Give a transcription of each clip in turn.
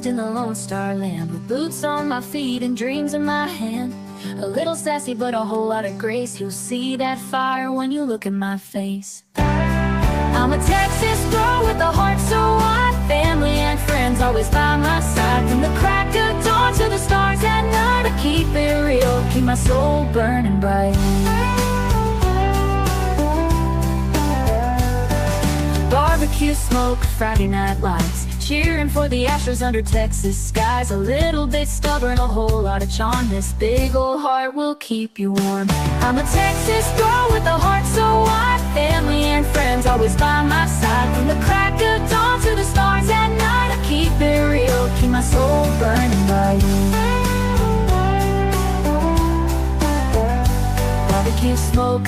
raised in the Lone Star Land, with boots on my feet and dreams in my hand. A little sassy but a whole lot of grace. You'll see that fire when you look at my face. I'm a Texas girl with a heart so wide, family and friends always by my side. From the crack of dawn to the stars at night, I keep it real, keep my soul burning bright. Barbecue smoke, Friday night lights, cheering for the Astros under Texas skies. A little bit stubborn, a whole lot of charm. This big old heart will keep you warm. I'm a Texas girl with a heart so wide, family and friends always by my side. From the crack of dawn to the stars at night, I keep it real, keep my soul burning bright. Barbecue smoke,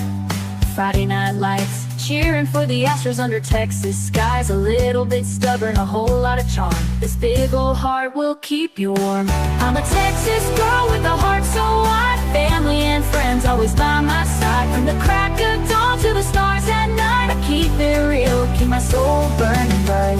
Friday night lights, cheering for the Astros under Texas skies. A little bit stubborn, a whole lot of charm. This big old heart will keep you warm. I'm a Texas girl with a heart so wide, family and friends always by my side. From the crack of dawn to the stars at night, I keep it real, keep my soul burning bright.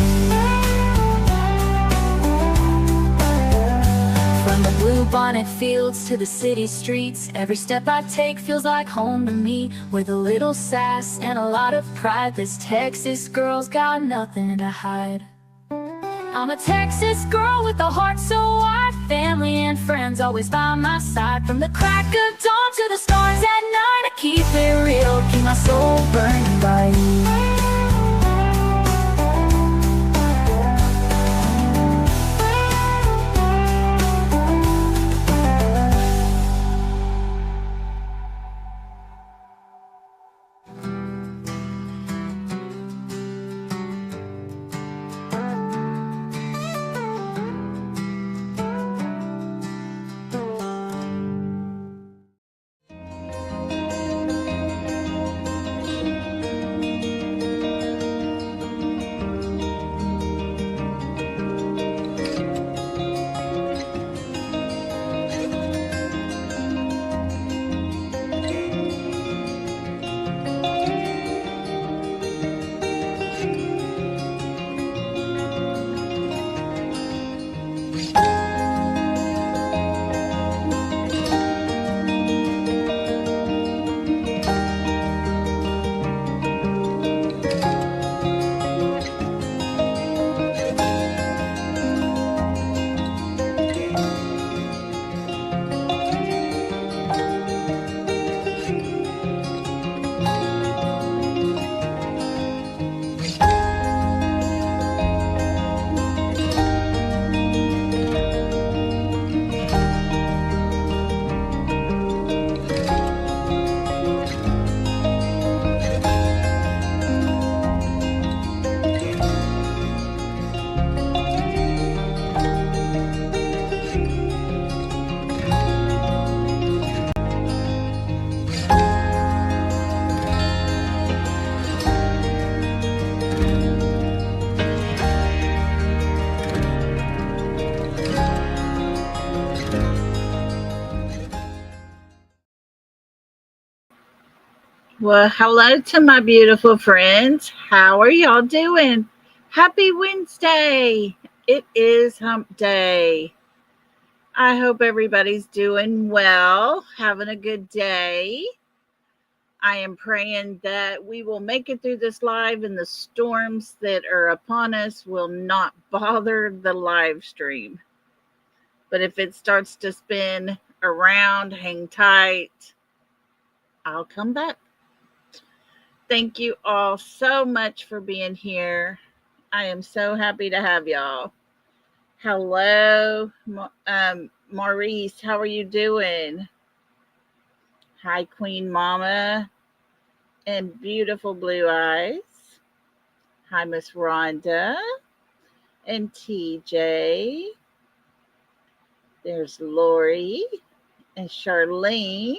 From the blue bonnet fields to the city streets, every step I take feels like home to me. With a little sass and a lot of pride, this Texas girl's got nothing to hide. I'm a Texas girl with a heart so wide, family and friends always by my side. From the crack of dawn to the stars at night, I keep it real, keep my soul burning bright. Well, hello to my beautiful friends. How are y'all doing? Happy Wednesday. It is hump day. I hope everybody's doing well, having a good day. I am praying that we will make it through this live and the storms that are upon us will not bother the live stream. But if it starts to spin around, hang tight, I'll come back. Thank you all so much for being here. I am so happy to have y'all. Hello, Maurice. How are you doing? Hi, Queen Mama and beautiful blue eyes. Hi, Miss Rhonda and TJ. There's Lori and Charlene.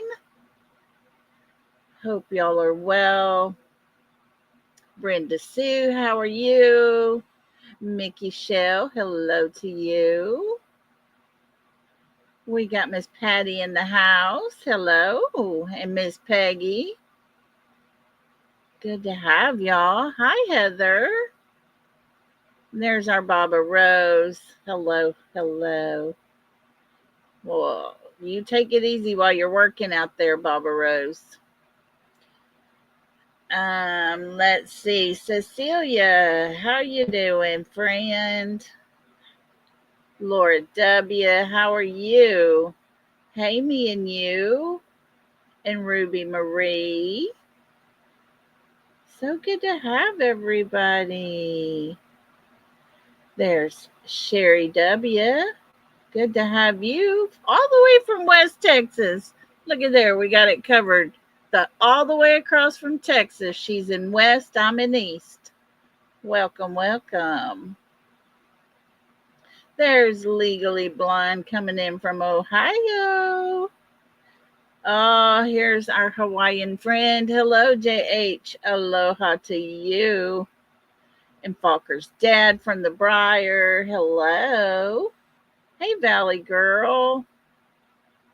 Hope y'all are well. Brenda Sue, how are you? Mickey Shell, hello to you. We got Miss Patty in the house. Hello. And Miss Peggy. Good to have y'all. Hi, Heather. There's our Baba Rose. Hello, hello. Well, you take it easy while you're working out there, Baba Rose. Let's see. Cecilia, how you doing, friend? Laura W., how are you? Hey, me and you. And Ruby Marie. So good to have everybody. There's Sherry W. Good to have you all the way from West Texas. Look at there, we got it covered. All the way across from Texas. She's in West, I'm in East. Welcome, welcome. There's Legally Blonde coming in from Ohio. Oh, here's our Hawaiian friend. Hello, JH. Aloha to you. And Falker's dad from the Briar. Hello. Hey, Valley Girl.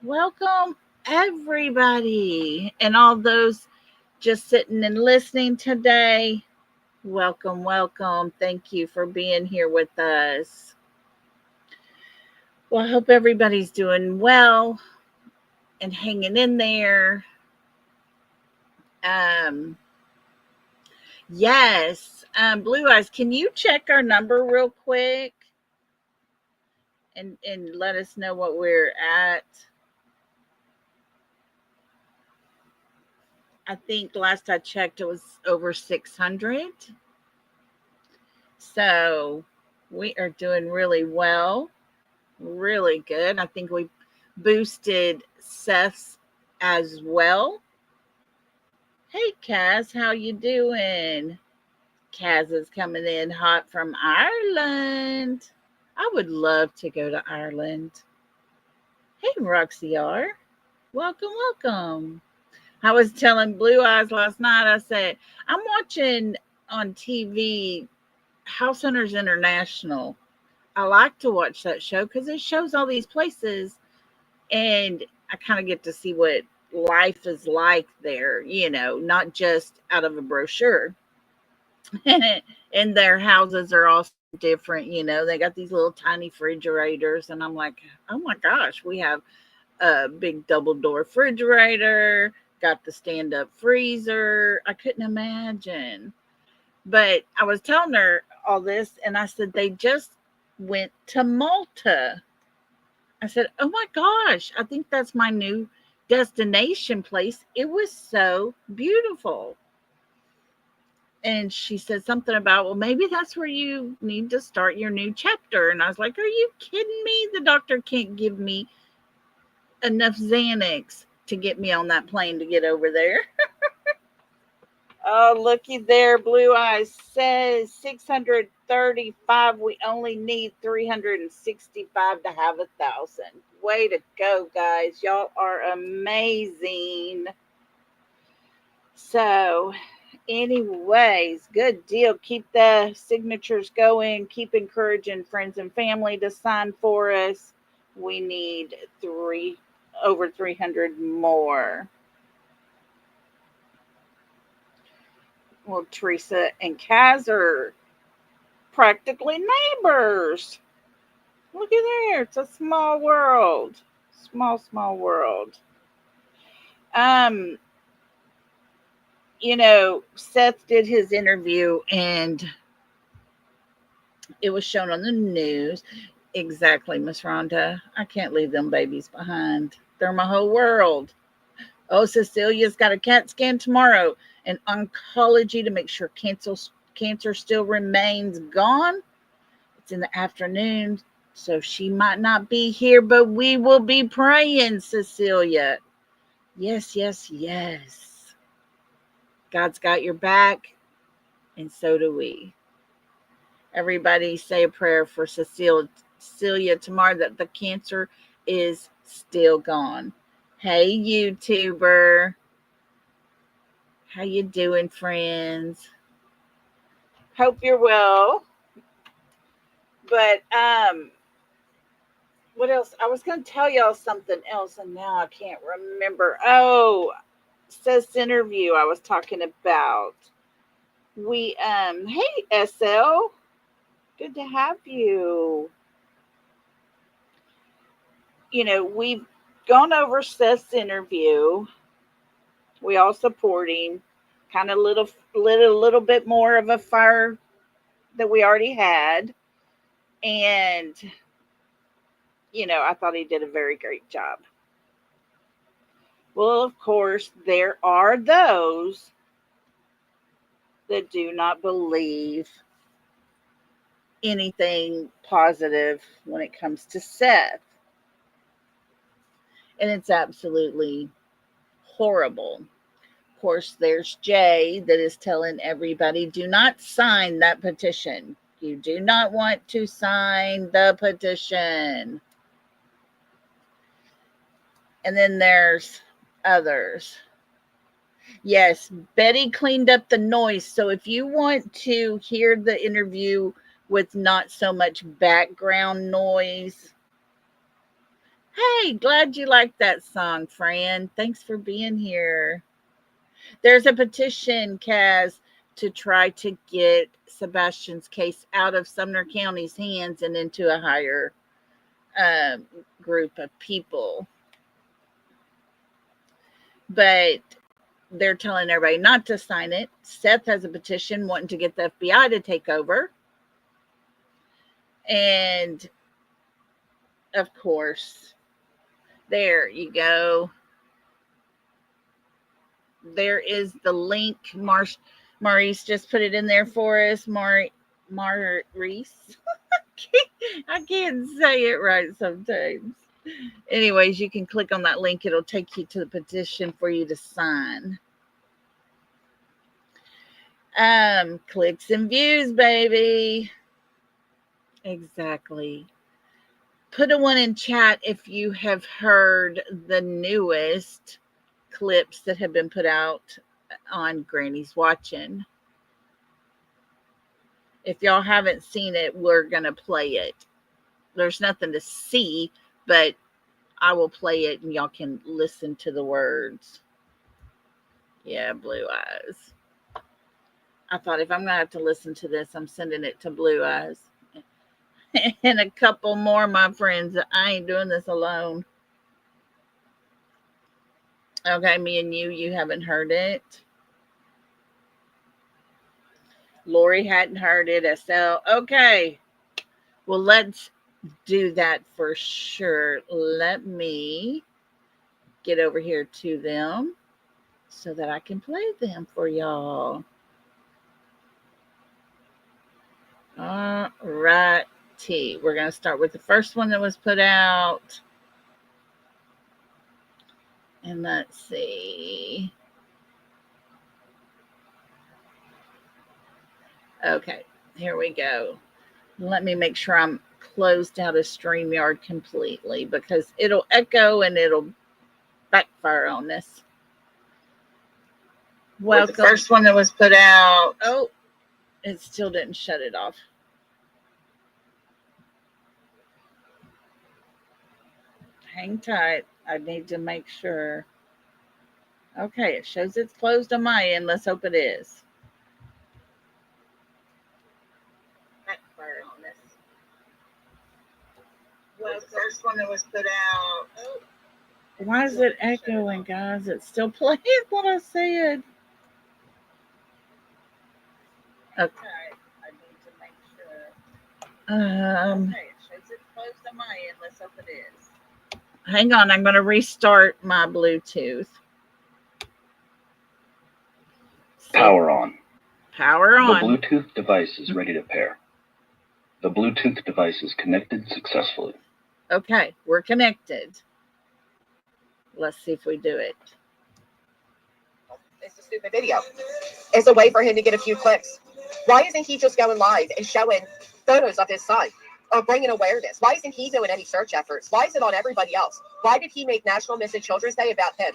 Welcome, everybody. And all those just sitting and listening today. Welcome, welcome. Thank you for being here with us. Well, I hope everybody's doing well and hanging in there. Yes. Blue Eyes, can you check our number real quick and let us know what we're at? I think last I checked, it was over 600. So we are doing really well. Really good. I think we boosted Seth's as well. Hey, Kaz, how you doing? Kaz is coming in hot from Ireland. I would love to go to Ireland. Hey, Roxy R. Welcome, welcome. I was telling Blue Eyes last night, I said, I'm watching on TV House Hunters International. I like to watch that show because it shows all these places and I kind of get to see what life is like there, not just out of a brochure. And their houses are all different, they got these little tiny refrigerators. And I'm like, oh my gosh, we have a big double door refrigerator, got the stand up freezer. I couldn't imagine. But I was telling her all this and I said, they just went to Malta. I said, oh my gosh, I think that's my new destination place. It was so beautiful. And she said something about, well, maybe that's where you need to start your new chapter. And I was like, are you kidding me? The doctor can't give me enough Xanax to get me on that plane to get over there. Oh, looky there. Blue Eyes says 635. We only need 365 to have 1,000. Way to go, guys. Y'all are amazing. So, anyways, good deal. Keep the signatures going. Keep encouraging friends and family to sign for us. We need over 300 more. Well, Teresa and Kaz are practically neighbors. Look at there. It's a small world. Small world. Seth did his interview and it was shown on the news. Exactly, Miss Rhonda. I can't leave them babies behind. They're my whole world. Oh, Cecilia's got a CAT scan tomorrow and oncology to make sure cancer still remains gone. It's in the afternoon, so she might not be here, but we will be praying, Cecilia. Yes. God's got your back, and so do we. Everybody say a prayer for Cecilia tomorrow that the cancer is still gone. Hey, YouTuber. How you doing, friends? Hope you're well. But what else? I was going to tell y'all something else, and now I can't remember. Oh, Seth's interview I was talking about. We hey SL, Good to have you. We've gone over Seth's interview. We all support him. Kind of lit a little bit more of a fire that we already had. And, I thought he did a very great job. Well, of course, there are those that do not believe anything positive when it comes to Seth. And it's absolutely horrible. Of course, there's Jay that is telling everybody, do not sign that petition. You do not want to sign the petition. And then there's others. Yes, Betty cleaned up the noise. So if you want to hear the interview with not so much background noise. Hey, glad you liked that song, Fran. Thanks for being here. There's a petition, Kaz, to try to get Sebastian's case out of Sumner County's hands and into a higher group of people. But they're telling everybody not to sign it. Seth has a petition wanting to get the FBI to take over. And, of course, there you go. There is the link. Maurice just put it in there for us. Maurice. I can't say it right sometimes. Anyways, you can click on that link. It'll take you to the petition for you to sign. Clicks and views, baby. Exactly. Put a one in chat if you have heard the newest clips that have been put out on Granny's Watching. If y'all haven't seen it, we're going to play it. There's nothing to see, but I will play it and y'all can listen to the words. Yeah, Blue Eyes. I thought if I'm going to have to listen to this, I'm sending it to Blue Eyes. And a couple more, my friends. I ain't doing this alone. Okay, me and you haven't heard it. Lori hadn't heard it. SL. Okay. Well, let's do that for sure. Let me get over here to them so that I can play them for y'all. All right. We're going to start with the first one that was put out. And let's see. Okay, here we go. Let me make sure I'm closed out of StreamYard completely because it'll echo and it'll backfire on this. Welcome. The first one that was put out. Oh, it still didn't shut it off. Hang tight. I need to make sure. Okay, it shows it's closed on my end. Let's hope it is. Backfire on this. Well, the first one that was put out. Oh. Why is it echoing, guys? It's still playing what I said. Okay. I need to make sure. Okay, it shows it's closed on my end. Let's hope it is. Hang on, I'm going to restart my Bluetooth. Power on. Power on. The Bluetooth device is ready to pair. The Bluetooth device is connected successfully. Okay, we're connected. Let's see if we do it. It's a stupid video. It's a way for him to get a few clicks. Why isn't he just going live and showing photos of his son or bringing awareness? Why isn't he doing any search efforts? Why is it on everybody else? Why did he make National Missing Children's Day about him?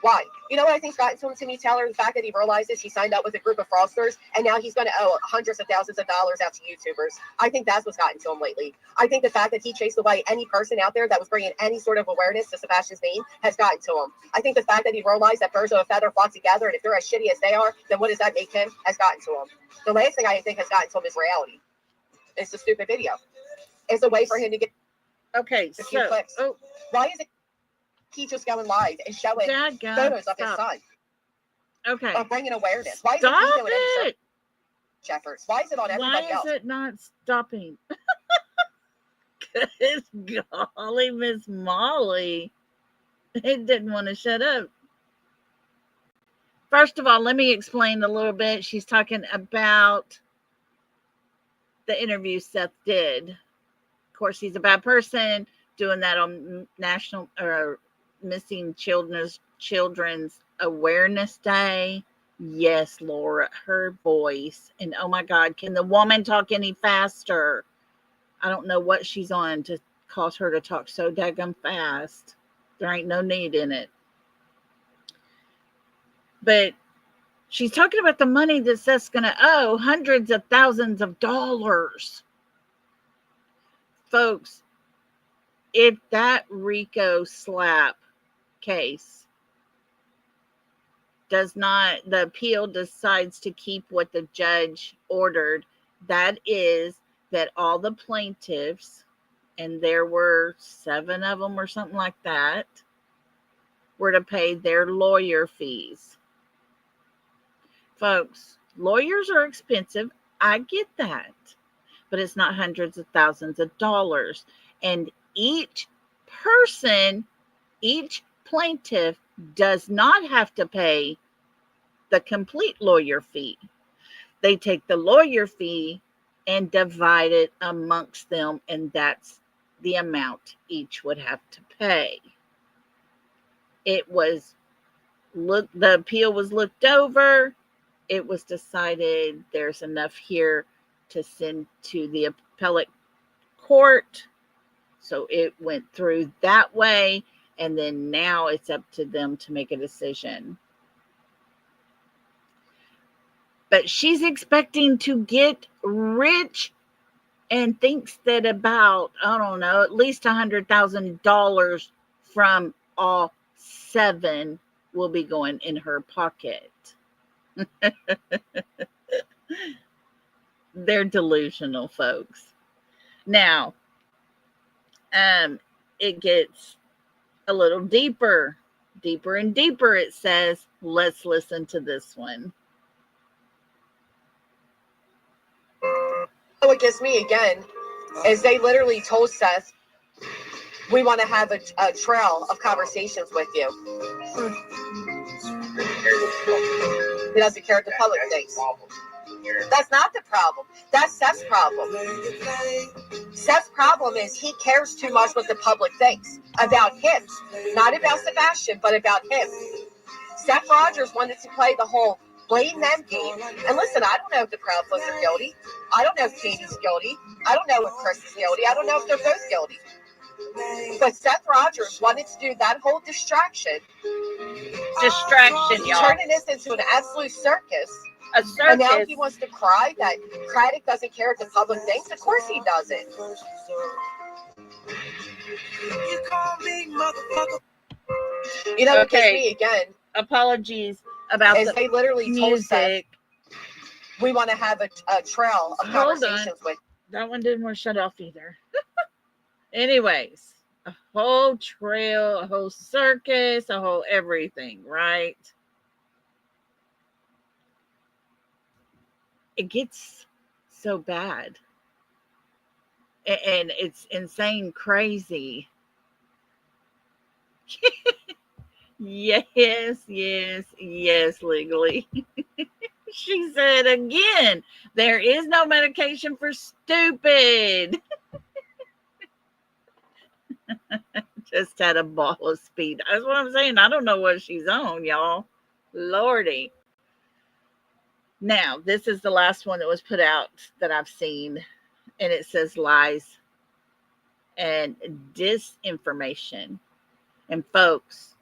Why? You know what I think's gotten to him, Timmy Taylor? The fact that he realizes he signed up with a group of fraudsters and now he's going to owe hundreds of thousands of dollars out to YouTubers. I think that's what's gotten to him lately. I think the fact that he chased away any person out there that was bringing any sort of awareness to Sebastian's name has gotten to him. I think the fact that he realized that birds of a feather flock together, and if they're as shitty as they are, then what does that make him, has gotten to him. The last thing I think has gotten to him is reality. It's a stupid video. It's a way for him to get Okay, a few so clicks. Why isn't he just going live and showing photos of his son? Okay. Or bringing awareness. Why isn't he doing any search efforts? Why is it on everybody else? Why is it not stopping? Good golly, Miss Molly. It didn't want to shut up. First of all, let me explain a little bit. She's talking about the interview Seth did. Of course, he's a bad person doing that on National or Missing Children's Awareness Day. Yes, Laura, her voice. And oh my God, can the woman talk any faster? I don't know what she's on to cause her to talk so daggum fast. There ain't no need in it. But she's talking about the money that Seth's going to owe, hundreds of thousands of dollars. Folks, if that Rico slap case the appeal decides to keep what the judge ordered, that is that all the plaintiffs, and there were 7 of them or something like that, were to pay their lawyer fees. Folks, lawyers are expensive. I get that. But it's not hundreds of thousands of dollars. And each plaintiff does not have to pay the complete lawyer fee. They take the lawyer fee and divide it amongst them, and that's the amount each would have to pay. The appeal was looked over. It was decided there's enough here to send to the appellate court. So it went through that way. And then now it's up to them to make a decision. But she's expecting to get rich and thinks that about, I don't know, at least $100,000 from all 7 will be going in her pocket. They're delusional, folks. Now, it gets a little deeper and deeper. It says, let's listen to this one. What gets me again is they literally told Seth, we want to have a trail of conversations with you. He doesn't care what the public thinks. That's not the problem. That's Seth's problem. Seth's problem is he cares too much what the public thinks about him. Not about Sebastian, but about him. Seth Rogers wanted to play the whole blame them game. And listen, I don't know if the Proudfoots are guilty. I don't know if Katie's guilty. I don't know if Chris is guilty. I don't know if they're both guilty. But Seth Rogers wanted to do that whole distraction, y'all. Turning this into an absolute circus. A circus. And now he wants to cry that Craddock doesn't care what the public thinks. Of course he doesn't. You know, what gets me again. Apologies about they literally music. Told Seth, we want to have a trail of conversations with. That one didn't want to shut off either. Anyways, a whole trail, a whole circus, a whole everything, right? It gets so bad. And it's insane, crazy. Yes, legally. She said again, there is no medication for stupid. Just had a ball of speed. That's what I'm saying. I don't know what she's on, y'all. Lordy. Now, this is the last one that was put out that I've seen, and it says lies and disinformation. And folks,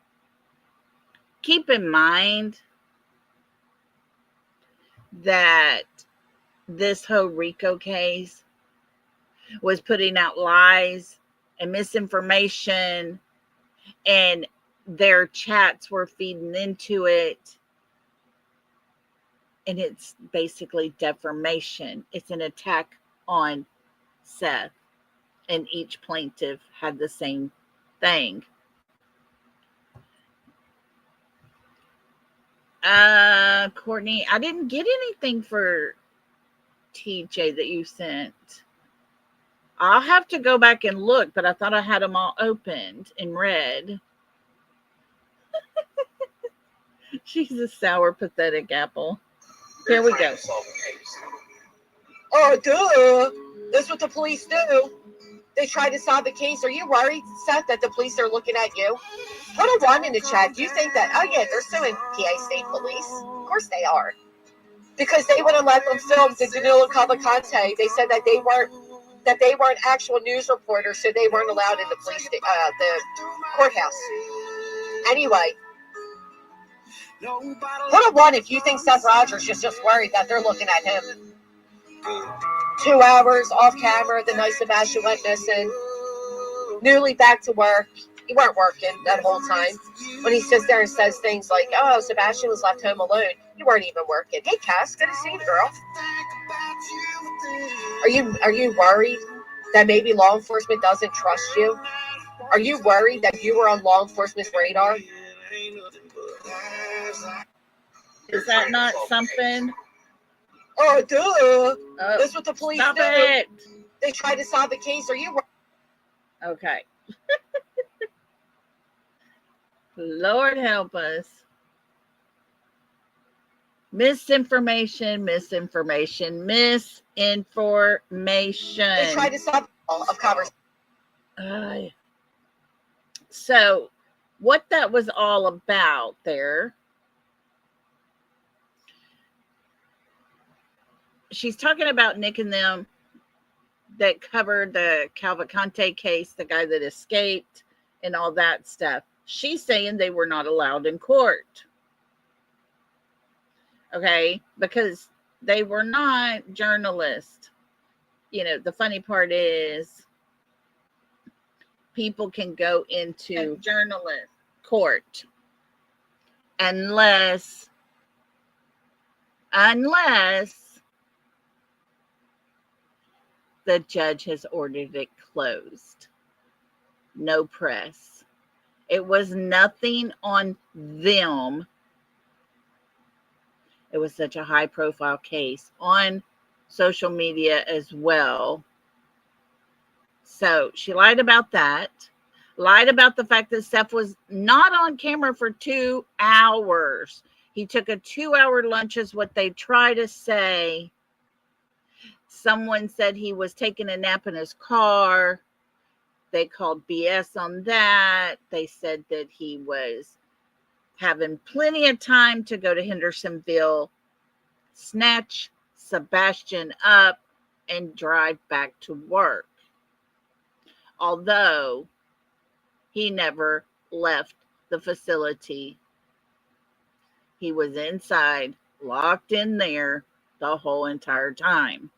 keep in mind that this whole Rico case was putting out lies and misinformation, and their chats were feeding into it. And it's basically defamation. It's an attack on Seth, and each plaintiff had the same thing. Courtney, I didn't get anything for TJ that you sent. I'll have to go back and look, but I thought I had them all opened and read. She's a sour, pathetic apple. Here we go. Oh, duh. That's what the police do. They try to solve the case. Are you worried, Seth, that the police are looking at you? Put a 1 in the chat. Do you think that, oh yeah, they're suing PA State Police? Of course they are. Because they wouldn't let them film the Danilo Cavalcante. They said that they weren't actual news reporters, so they weren't allowed in the the courthouse. Anyway, put a 1 if you think Seth Rogers is just worried that they're looking at him. 2 hours off camera the night Sebastian went missing. Newly back to work. You weren't working that whole time. When he sits there and says things like, oh, Sebastian was left home alone. You weren't even working. Hey, Cass, good to see you, girl. Are you worried that maybe law enforcement doesn't trust you? Are you worried that you were on law enforcement's radar? Is that not something? Oh, duh. That's what the police Stop do. it. They try to solve the case. Are you Okay. Lord help us. Misinformation. They try to solve of conversation. So what that was all about there, she's talking about Nick and them that covered the Cavalcante case, the guy that escaped and all that stuff. She's saying they were not allowed in court. Okay, because they were not journalists. You know, the funny part is people can go into journalist court unless the judge has ordered it closed. No press. It was nothing on them. It was such a high profile case on social media as well. So she lied about that. Lied about the fact that Seth was not on camera for 2 hours. He took a 2-hour lunch is what they try to say. Someone said he was taking a nap in his car. They called BS on that. They said that he was having plenty of time to go to Hendersonville, snatch Sebastian up, and drive back to work. Although he never left the facility. He was inside, locked in there the whole entire time.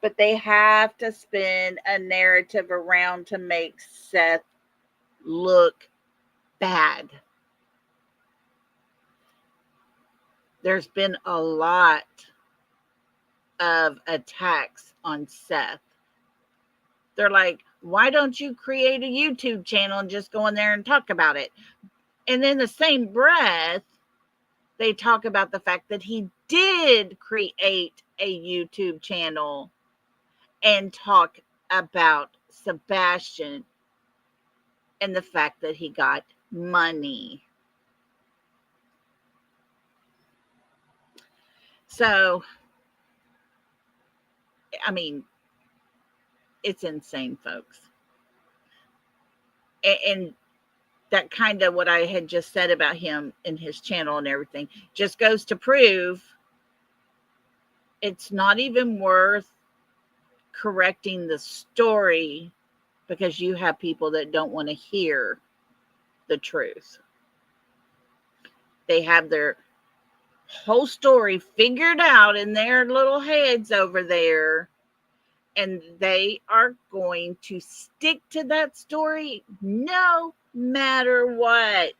But they have to spin a narrative around to make Seth look bad. There's been a lot of attacks on Seth. They're like, why don't you create a YouTube channel and just go in there and talk about it? And in the same breath, they talk about the fact that he did create a YouTube channel and talk about Sebastian and the fact that he got money. So, I mean, it's insane, folks. And that kind of what I had just said about him and his channel and everything just goes to prove it's not even worth correcting the story because you have people that don't want to hear the truth. They have their whole story figured out in their little heads over there, and they are going to stick to that story no matter what.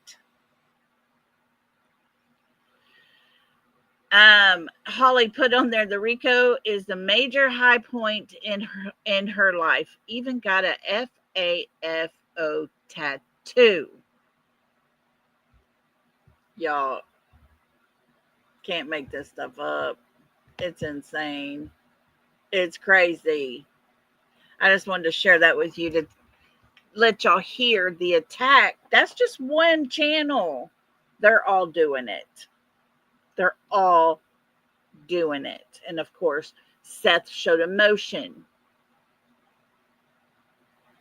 Holly put on there, the Rico is the major high point in her life. Even got a FAFO tattoo. Y'all can't make this stuff up. It's insane. It's crazy. I just wanted to share that with you to let y'all hear the attack. That's just one channel. They're all doing it. They're all doing it. And of course, Seth showed emotion.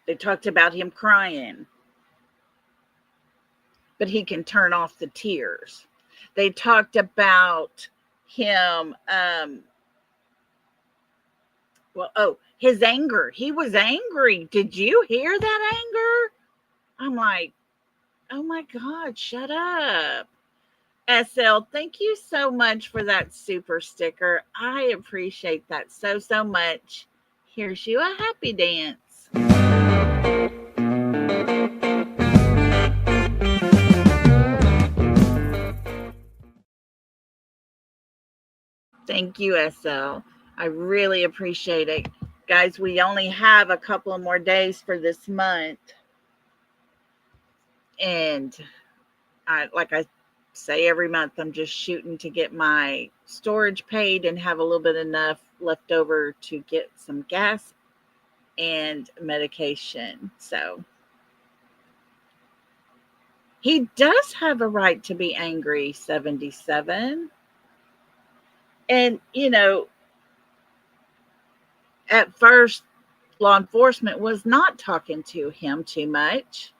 They talked about him crying, but he can turn off the tears. They talked about him, his anger. He was angry. Did you hear that anger? I'm like, oh my God, shut up. SL, thank you so much for that super sticker. I appreciate that so much. Here's you a happy dance. Thank you, SL. I really appreciate it. Guys, we only have a couple of more days for this month. And like I say every month, I'm just shooting to get my storage paid and have a little bit enough left over to get some gas and medication. So he does have a right to be angry, 77. And, at first, law enforcement was not talking to him too much.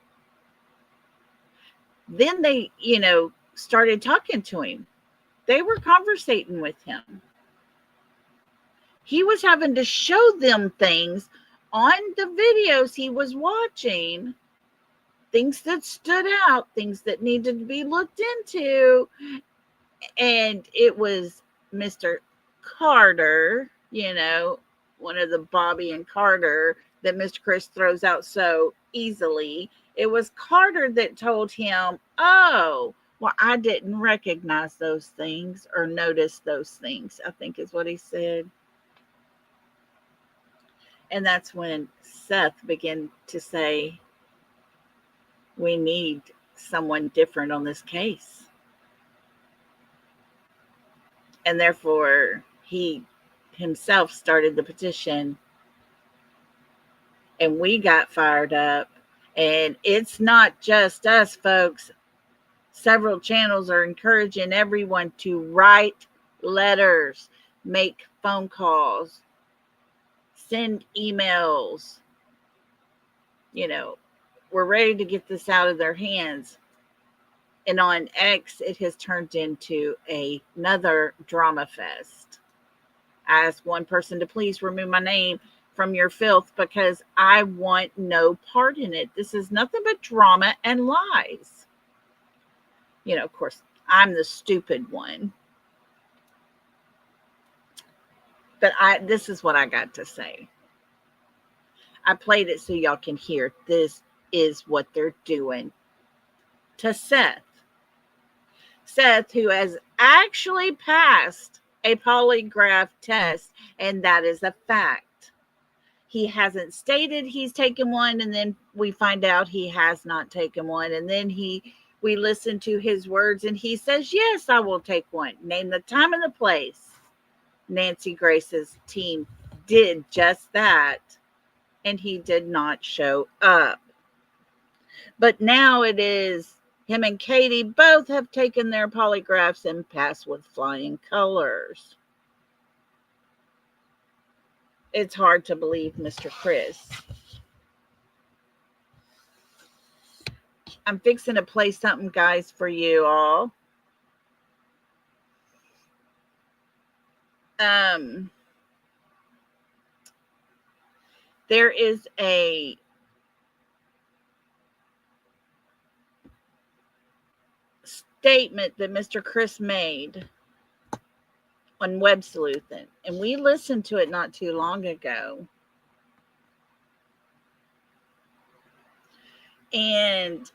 Then they, started talking to him. They were conversating with him. He was having to show them things on the videos he was watching, things that stood out, things that needed to be looked into. And it was Mr. Carter, one of the Bobby and Carter that Mr. Chris throws out so easily. It was Carter that told him, oh, well, I didn't recognize those things or notice those things, I think is what he said. And that's when Seth began to say, we need someone different on this case. And therefore, he himself started the petition. And we got fired up. And it's not just us, folks. Several channels are encouraging everyone to write letters, make phone calls, send emails. We're ready to get this out of their hands. And on X, it has turned into another drama fest. I asked one person to please remove my name from your filth because I want no part in it. This is nothing but drama and lies. Of course, I'm the stupid one. But this is what I got to say. I played it so y'all can hear. This is what they're doing to Seth. Seth, who has actually passed a polygraph test, and that is a fact. He hasn't stated he's taken one, and then we find out he has not taken one, and then we listen to his words, and he says, yes, I will take one. Name the time and the place. Nancy Grace's team did just that, and he did not show up. But now it is him and Katie both have taken their polygraphs and passed with flying colors. It's hard to believe, Mr. Chris. I'm fixing to play something, guys, for you all. There is a statement that Mr. Chris made on WEBSLUETHING, and we listened to it not too long ago. And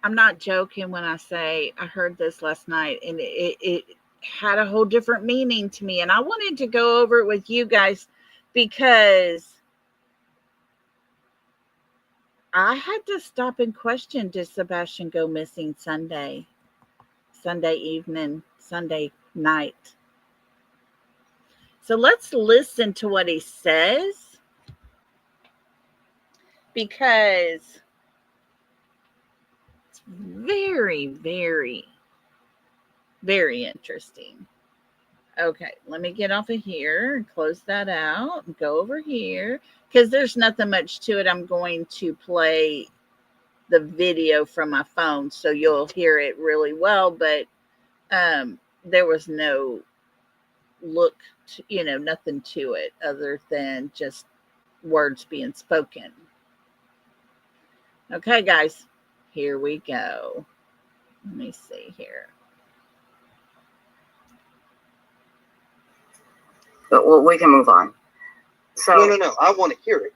I'm not joking when I say I heard this last night, and it had a whole different meaning to me. And I wanted to go over it with you guys because I had to stop and question, did Sebastian go missing Sunday evening, Sunday night? So let's listen to what he says, because it's very, very, very interesting. Okay, let me get off of here and close that out and go over here, because there's nothing much to it. I'm going to play the video from my phone so you'll hear it really well, but there was no look to, nothing to it other than just words being spoken. Okay, guys, here we go. Let me see here. But we can move on. So No. I want to hear it.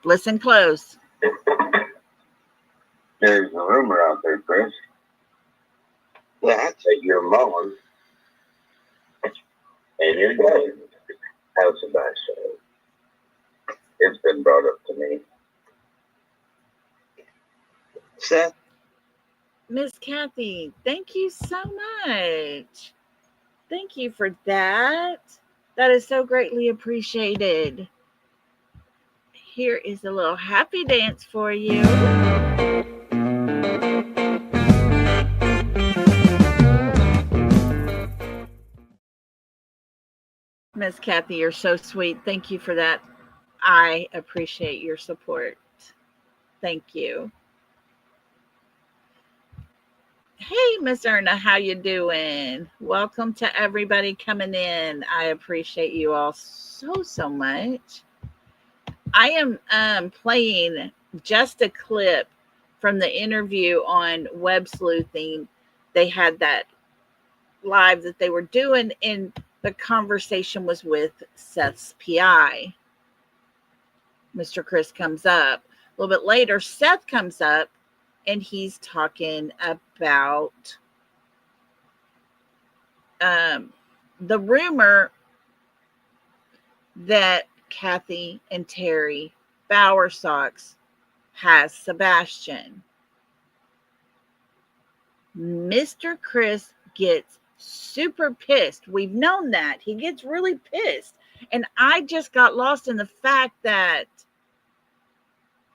Listen close. There's a rumor out there, Chris, that your mom and your dad have Sebastian. It's been brought up to me. Seth? Miss Kathy, thank you so much. Thank you for that. That is so greatly appreciated. Here is a little happy dance for you. Miss Kathy, you're so sweet. Thank you for that. I appreciate your support. Thank you. Hey, Miss Erna, how you doing? Welcome to everybody coming in. I appreciate you all so much. I am playing just a clip from the interview on WEBSLUETHING. They had that live that they were doing, and the conversation was with Seth's PI. Mr. Chris comes up. A little bit later, Seth comes up, and he's talking about the rumor that Kathy and Terry Bowersox has Sebastian. Mr. Chris gets super pissed. We've known that. He gets really pissed. And I just got lost in the fact that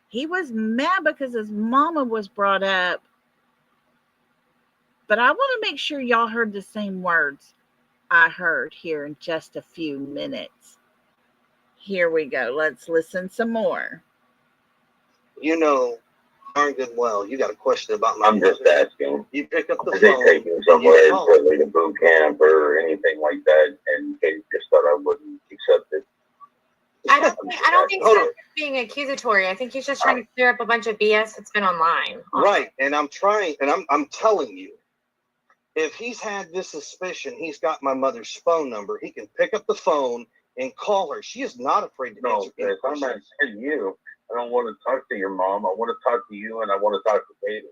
he was mad because his mama was brought up. But I want to make sure y'all heard the same words I heard here in just a few minutes. Here we go. Let's listen some more. You know darn good well you got a question about my I'm just asking. You pick up the Did they phone. take you somewhere for like a boot camp or anything like that, and they just thought I wouldn't accept it? I don't think Hold Seth's on. being accusatory. I think he's just trying to clear up a bunch of BS that's been online. Right, and I'm trying, and I'm telling you, if he's had this suspicion, he's got my mother's phone number. He can pick up the phone and call her. She is not afraid to No, answer any Chris, I'm not questions. saying you. I don't want to talk to your mom. I want to talk to you, and I want to talk to David.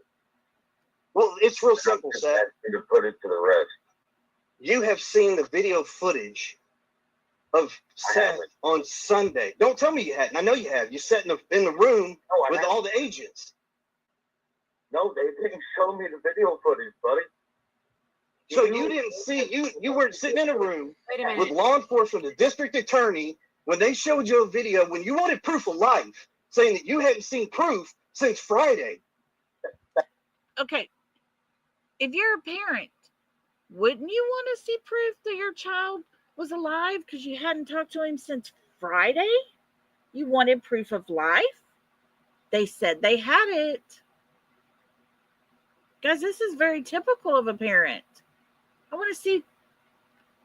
Well, it's real simple, Just Seth. ask you to put it to the rest. You have seen the video footage of Seth on Sunday. Don't tell me you hadn't. I know you have. You sat in the room with all the agents. No, they didn't show me the video footage, buddy. So you didn't see, you weren't sitting in a room Wait a minute. with law enforcement, the district attorney, when they showed you a video, when you wanted proof of life, saying that you hadn't seen proof since Friday. Okay. If you're a parent, wouldn't you want to see proof that your child was alive because you hadn't talked to him since Friday? You wanted proof of life? They said they had it. Guys, this is very typical of a parent. I want to see,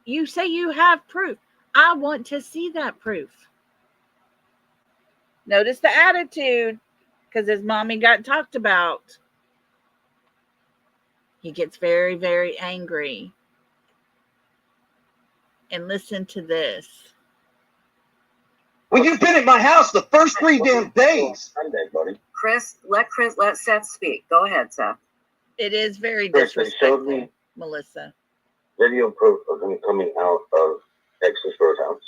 you say you have proof. I want to see that proof. Notice the attitude, because his mommy got talked about. He gets very, very angry. And listen to this. Well, you've been at my house the first 3 damn days. Sunday, buddy. let Seth speak. Go ahead, Seth. It is very Chris, they showed disrespectful, me Melissa. video proof of him coming out of Texas Roadhouse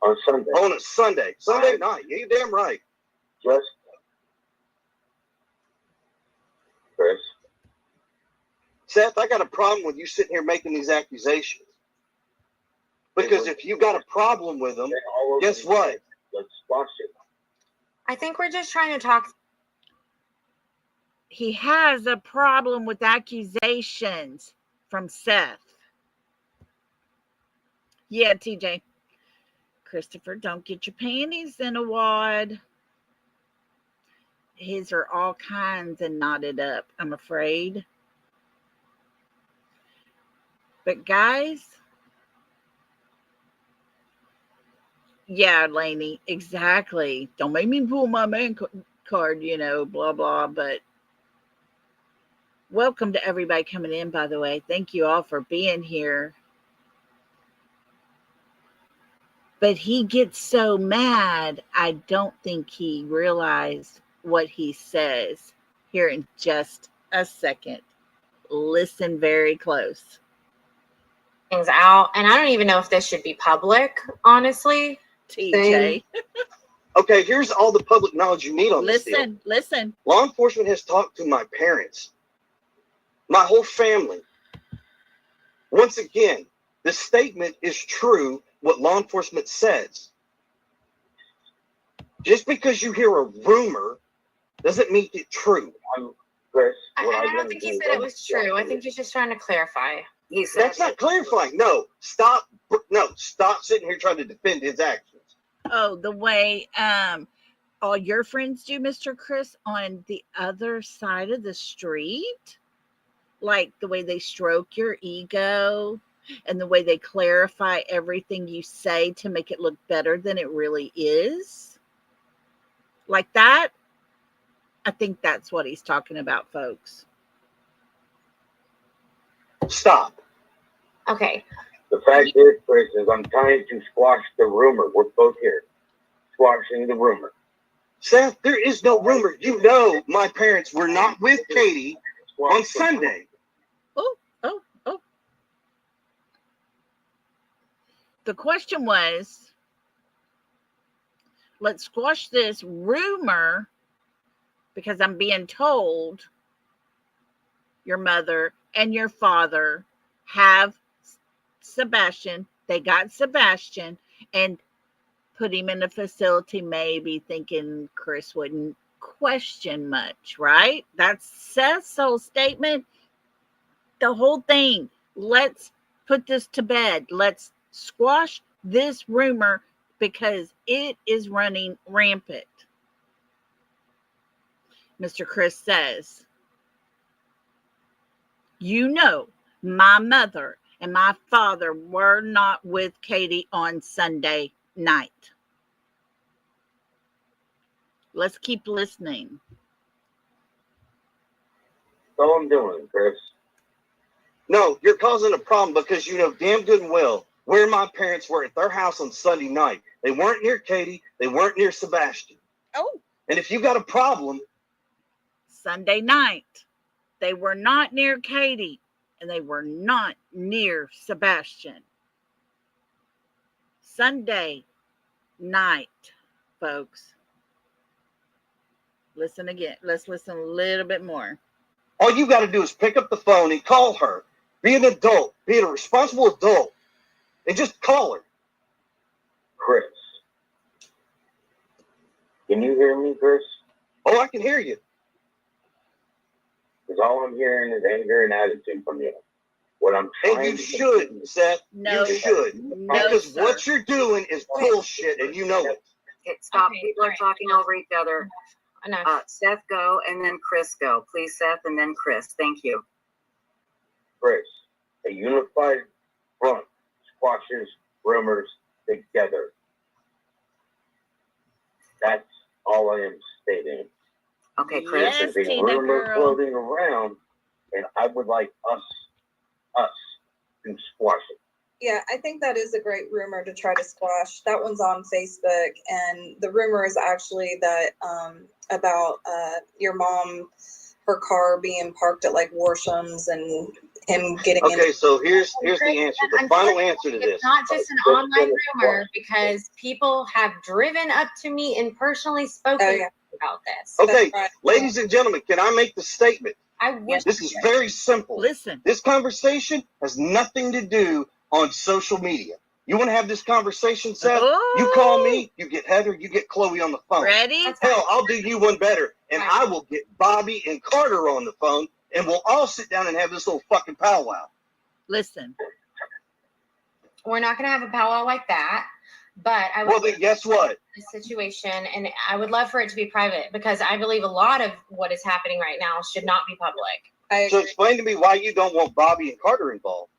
on Sunday. On a Sunday night. You damn right. Just, Chris, Seth, I got a problem with you sitting here making these accusations. Because if you got a problem with them, guess what? Let's watch it. I think we're just trying to talk. He has a problem with accusations from Seth. Yeah, TJ. Christopher, don't get your panties in a wad. His are all kinds and knotted up, I'm afraid. But guys, yeah, Lainey, exactly. Don't make me pull my man card, blah, blah. But welcome to everybody coming in, by the way. Thank you all for being here. But he gets so mad, I don't think he realized what he says. Here in just a second. Listen very close. Things out, and I don't even know if this should be public, honestly. TJ. Okay, here's all the public knowledge you need on this deal. Listen. Law enforcement has talked to my parents, my whole family. Once again, the statement is true, what law enforcement says. Just because you hear a rumor doesn't make it true. Chris, I don't think he said it was true. I think he's just trying to clarify. He said That's not clarifying. No, stop sitting here trying to defend his actions. Oh, the way all your friends do, Mr. Chris, on the other side of the street? Like the way they stroke your ego and the way they clarify everything you say to make it look better than it really is? Like that? I think that's what he's talking about, folks. Stop. Okay. The fact is, Chris, is I'm trying to squash the rumor. We're both here. Squashing the rumor. Seth, there is no rumor. You know my parents were not with Katie on Sunday. Oh. The question was, let's squash this rumor because I'm being told your mother and your father have Sebastian. They got Sebastian and put him in a facility, maybe thinking Chris wouldn't question much, right? That's Seth's whole statement. The whole thing. Let's put this to bed. Let's squash this rumor because it is running rampant. Mr. Chris says, my mother and my father were not with Katie on Sunday night. Let's keep listening. That's all I'm doing, Chris. No, you're causing a problem because you know damn good and well where my parents were at their house on Sunday night. They weren't near Katie. They weren't near Sebastian. Oh. And if you got a problem. Sunday night, they were not near Katie and they were not near Sebastian. Sunday night, folks. Listen again. Let's listen a little bit more. All you got to do is pick up the phone and call her. Be an adult. Be a responsible adult. And just call her. Chris. Can you hear me, Chris? Oh, I can hear you. Because all I'm hearing is anger and attitude from you. What I'm trying and you should, Seth. No, you should. No, because sir. What you're doing is bullshit, and you know it. Okay, stop. People are talking over each other. Enough. Seth, go, and then Chris, go. Please, Seth, and then Chris. Thank you. Chris, a unified front squashes rumors together. That's all I am stating. Okay, Chris. Yes, There's a Tina rumor girl. floating around, and I would like us to squash it. Yeah, I think that is a great rumor to try to squash. That one's on Facebook, and the rumor is actually that about your mom, her car being parked at like Warsham's, and him getting Okay, so here's the answer. The final answer to It's this. not just an online rumor, because people have driven up to me and personally spoken about this. Okay, right. ladies and gentlemen, can I make the statement? I wish This is very simple. Listen. This conversation has nothing to do on social media. You want to have this conversation, Seth? You call me, you get Heather, you get Chloe on the phone. Ready? Hell, I'll do you one better, and I will get Bobby and Carter on the phone, and we'll all sit down and have this little fucking powwow. Listen. We're not going to have a powwow like that, but I would. Well, then guess what? The situation, and I would love for it to be private, because I believe a lot of what is happening right now should not be public. So explain to me why you don't want Bobby and Carter involved.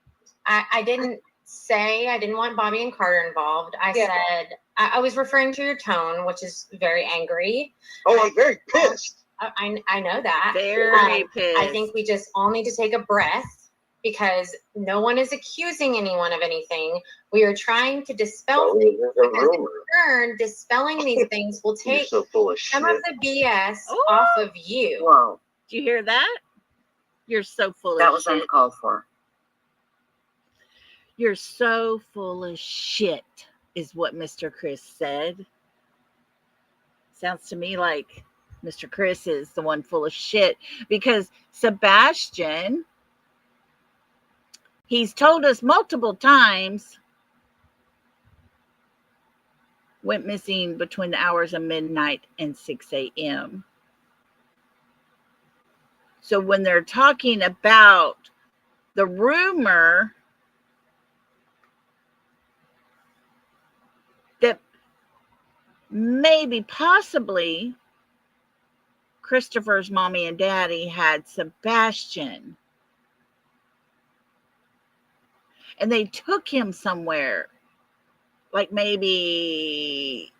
I didn't say I didn't want Bobby and Carter involved. I said I was referring to your tone, which is very angry. Oh, I'm very pissed. I know that. Very pissed. I think we just all need to take a breath, because no one is accusing anyone of anything. We are trying to dispel things, because in turn, dispelling these things will take so full of some shit. of the BS off of you. Whoa, Do you hear that? You're so full of that was shit. uncalled for. You're so full of shit, is what Mr. Chris said. Sounds to me like Mr. Chris is the one full of shit, because Sebastian, he's told us multiple times, went missing between the hours of midnight and 6 a.m. So when they're talking about the rumor that maybe possibly Christopher's mommy and daddy had Sebastian, and they took him somewhere, like maybe,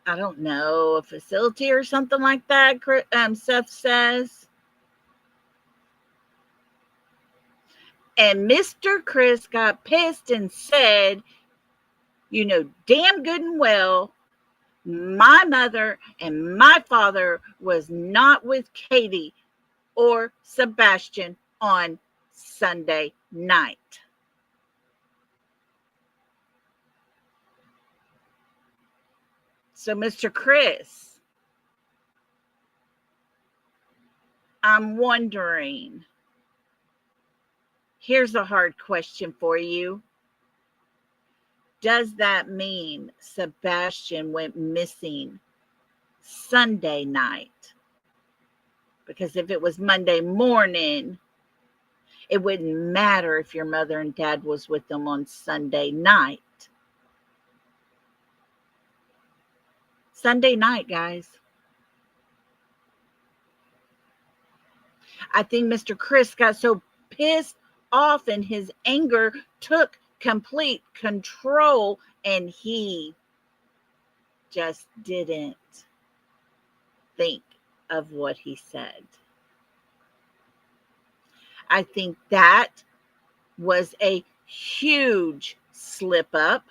I don't know, a facility or something like that, Seth says. And Mr. Chris got pissed and said, you know damn good and well my mother and my father was not with Katie or Sebastian on Sunday night. So, Mr. Chris, I'm wondering, here's a hard question for you. Does that mean Sebastian went missing Sunday night? Because if it was Monday morning, it wouldn't matter if your mother and dad was with them on Sunday night. Sunday night, guys. I think Mr. Chris got so pissed off and his anger took complete control, and he just didn't think of what he said. I think that was a huge slip up.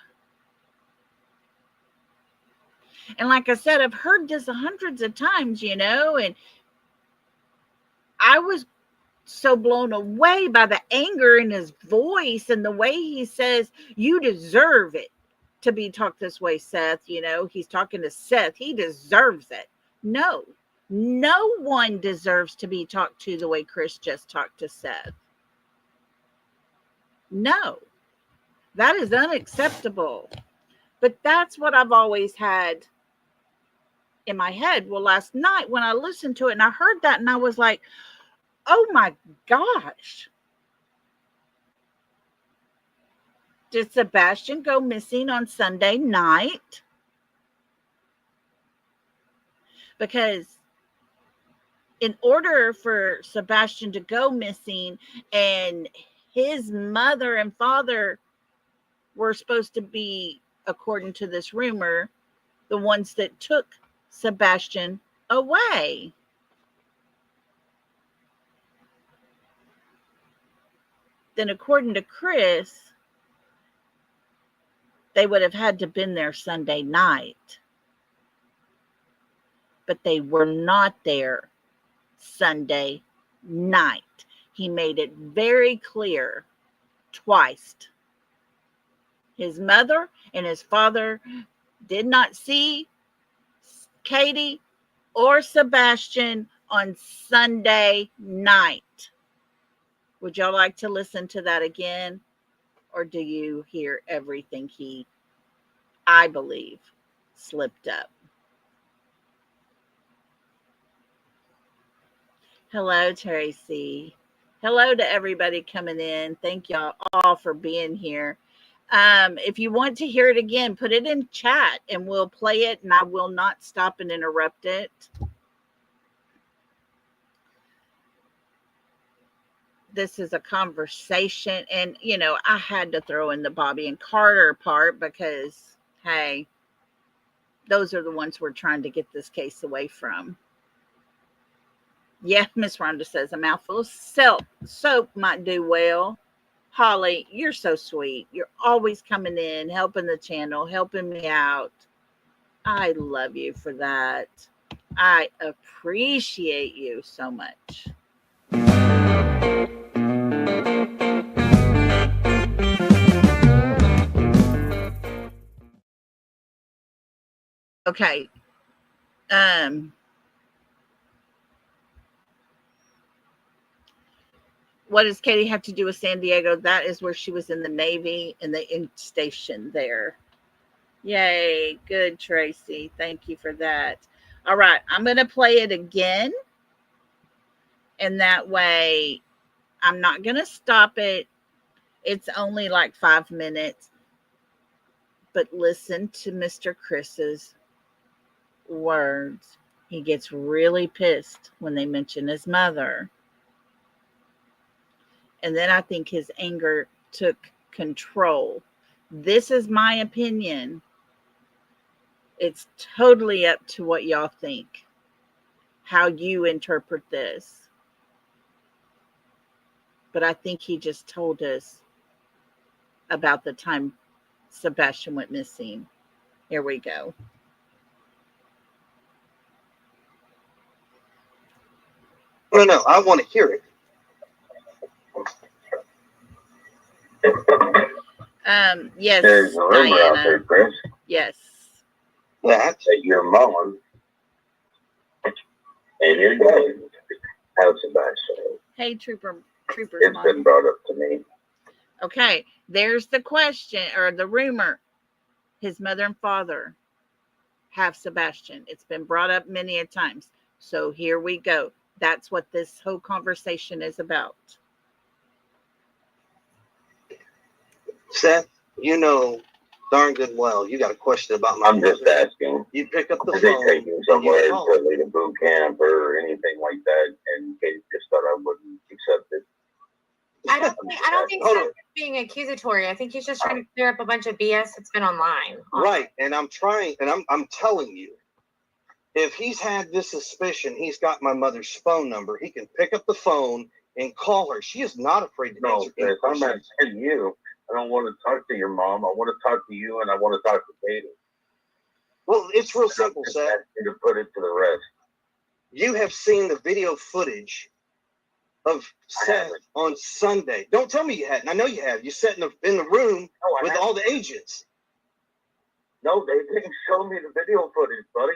And like I said, I've heard this hundreds of times, and I was so blown away by the anger in his voice and the way he says, you deserve it to be talked this way, Seth. He's talking to Seth. He deserves it. No one deserves to be talked to the way Chris just talked to Seth. No, that is unacceptable. But that's what I've always had in my head. Well, last night when I listened to it and I heard that, and I was like, oh my gosh. Did Sebastian go missing on Sunday night? Because in order for Sebastian to go missing, and his mother and father were supposed to be, according to this rumor, the ones that took Sebastian away. Then according to Chris, they would have had to been there Sunday night. But they were not there Sunday night. He made it very clear twice. His mother and his father did not see Katie or Sebastian on Sunday night. Would y'all like to listen to that again? Or do you hear everything I believe, slipped up? Hello, Tracy. Hello to everybody coming in. Thank y'all all for being here. If you want to hear it again, put it in chat and we'll play it, and I will not stop and interrupt it. This is a conversation, and I had to throw in the Bobby and Carter part because, hey, those are the ones we're trying to get this case away from. Yeah, Miss Rhonda says a mouthful of soap might do well. Holly, you're so sweet. You're always coming in, helping the channel, helping me out. I love you for that. I appreciate you so much. Okay. What does Katie have to do with San Diego? That is where she was in the Navy and the station there. Yay. Good, Tracy. Thank you for that. All right. I'm going to play it again. And that way I'm not going to stop it. It's only like 5 minutes. But listen to Mr. Chris's words. He gets really pissed when they mention his mother. And then I think his anger took control. This is my opinion. It's totally up to what y'all think, how you interpret this. But I think he just told us about the time Sebastian went missing. Here we go. No, I want to hear it. Yes, there's a rumor Diana. out there, Chris. Yes. That's That your mom and your dad have Sebastian. Hey, Troopers. It's Mom. been brought up to me. Okay, there's the question or the rumor. His mother and father have Sebastian. It's been brought up many a times. So here we go. That's what this whole conversation is about. Seth, you know darn good well you got a question about my I'm just mother. asking. You pick up the Did they phone. take you and somewhere you to call. lead a boot camp or anything like that, and Kate just thought I wouldn't accept it? I don't think Hold Seth's on. being accusatory. I think he's just trying to clear up a bunch of BS that's been online. Right, and I'm trying, and I'm telling you, if he's had this suspicion, he's got my mother's phone number. He can pick up the phone and call her. She is not afraid to No, answer any Chris, I'm not questions. saying you. I don't want to talk to your mom. I want to talk to you, and I want to talk to Katie. Well, it's real simple, Just Seth. asking to put it to the rest. You have seen the video footage of Seth on Sunday. Don't tell me you hadn't. I know you have. You sat in the room No, I with haven't. all the agents. No, they didn't show me the video footage, buddy.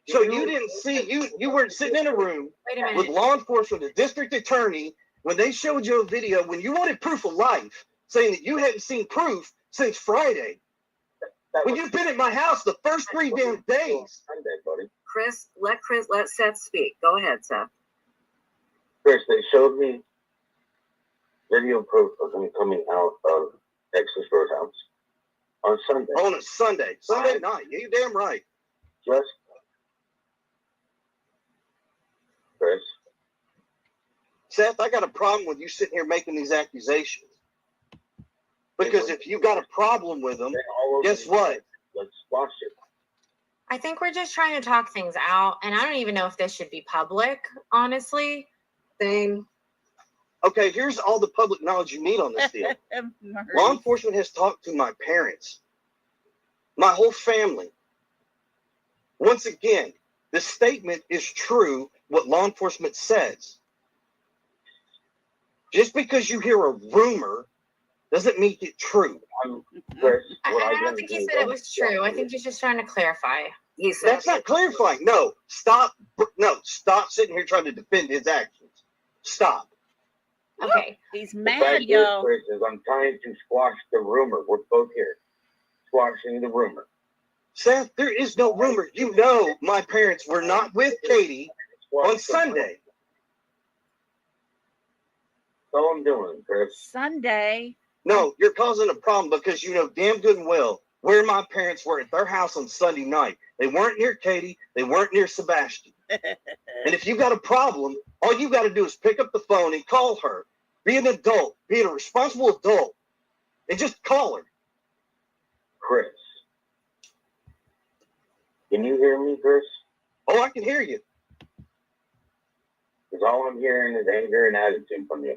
So you didn't see, you weren't sitting in a room Wait a minute. with law enforcement, the district attorney, when they showed you a video, when you wanted proof of life, saying that you hadn't seen proof since Friday. When you've been at my house the first 3 damn days. Sunday, buddy. Chris, let Seth speak. Go ahead, Seth. Chris, they showed me video proof of him coming out of Texas Roadhouse on Sunday. On a Sunday night. Yeah, you're damn right. Just Chris. Seth, I got a problem with you sitting here making these accusations. Because if you got a problem with them, guess what? Let's watch it. I think we're just trying to talk things out, and I don't even know if this should be public, honestly. Same. Okay, here's all the public knowledge you need on this deal. Law enforcement has talked to my parents, my whole family. Once again, the statement is true, what law enforcement says. Just because you hear a rumor doesn't make it true. I don't think he said it was true. I think he's just trying to clarify. He said That's not clarifying. No, stop sitting here trying to defend his actions. Stop. Okay. He's The mad, fact is, y'all. Chris, is I'm trying to squash the rumor. We're both here. Squashing the rumor. Seth, there is no rumor. You know my parents were not with Katie on Sunday. That's all I'm doing, Chris. Sunday. No, you're causing a problem because you know damn good and well where my parents were at their house on Sunday night. They weren't near Katie. They weren't near Sebastian. And if you got a problem, all you got to do is pick up the phone and call her. Be an adult. Be a responsible adult. And just call her. Chris. Can you hear me, Chris? Oh, I can hear you. Because all I'm hearing is anger and attitude from you.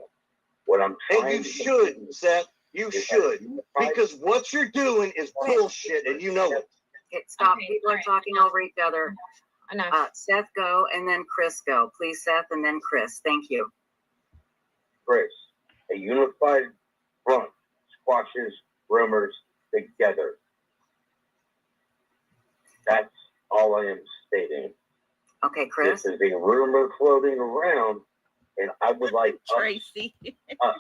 What I'm trying And you should, Seth. You should. Because what you're doing is bullshit and you know it. Okay, stop. Okay, People are alright. talking over each other. Enough. Seth, go, and then Chris, go. Please, Seth, and then Chris. Thank you. Chris, a unified front squashes rumors together. That's all I am stating. Okay, Chris. This is a rumor floating around, and I would like Tracy. us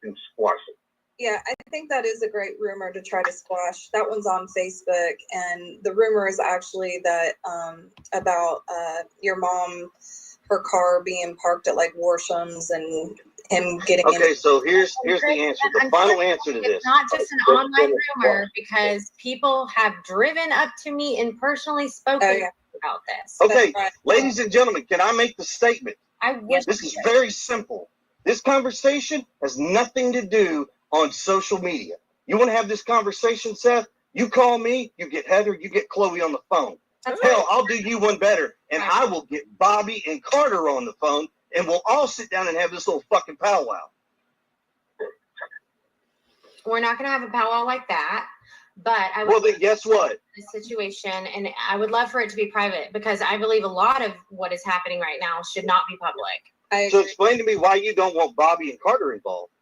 to squash it. Yeah, I think that is a great rumor to try to squash. That one's on Facebook, and the rumor is actually that about your mom, her car being parked at like Warsham's and him getting in. Okay, so here's the answer. The final answer to this. It's not just an online rumor because people have driven up to me and personally spoken about this. Okay, Right. ladies and gentlemen, can I make the statement? I wish This is very simple. This conversation has nothing to do on social media. You want to have this conversation, Seth? You call me, you get Heather, you get Chloe on the phone. That's Hell, I'll do you one better, and I will get Bobby and Carter on the phone, and we'll all sit down and have this little fucking powwow. we're not going to have a powwow like that. But I Well, would then guess what? this situation, and I would love for it to be private because I believe a lot of what is happening right now should not be public. I So agree. explain to me why you don't want Bobby and Carter involved.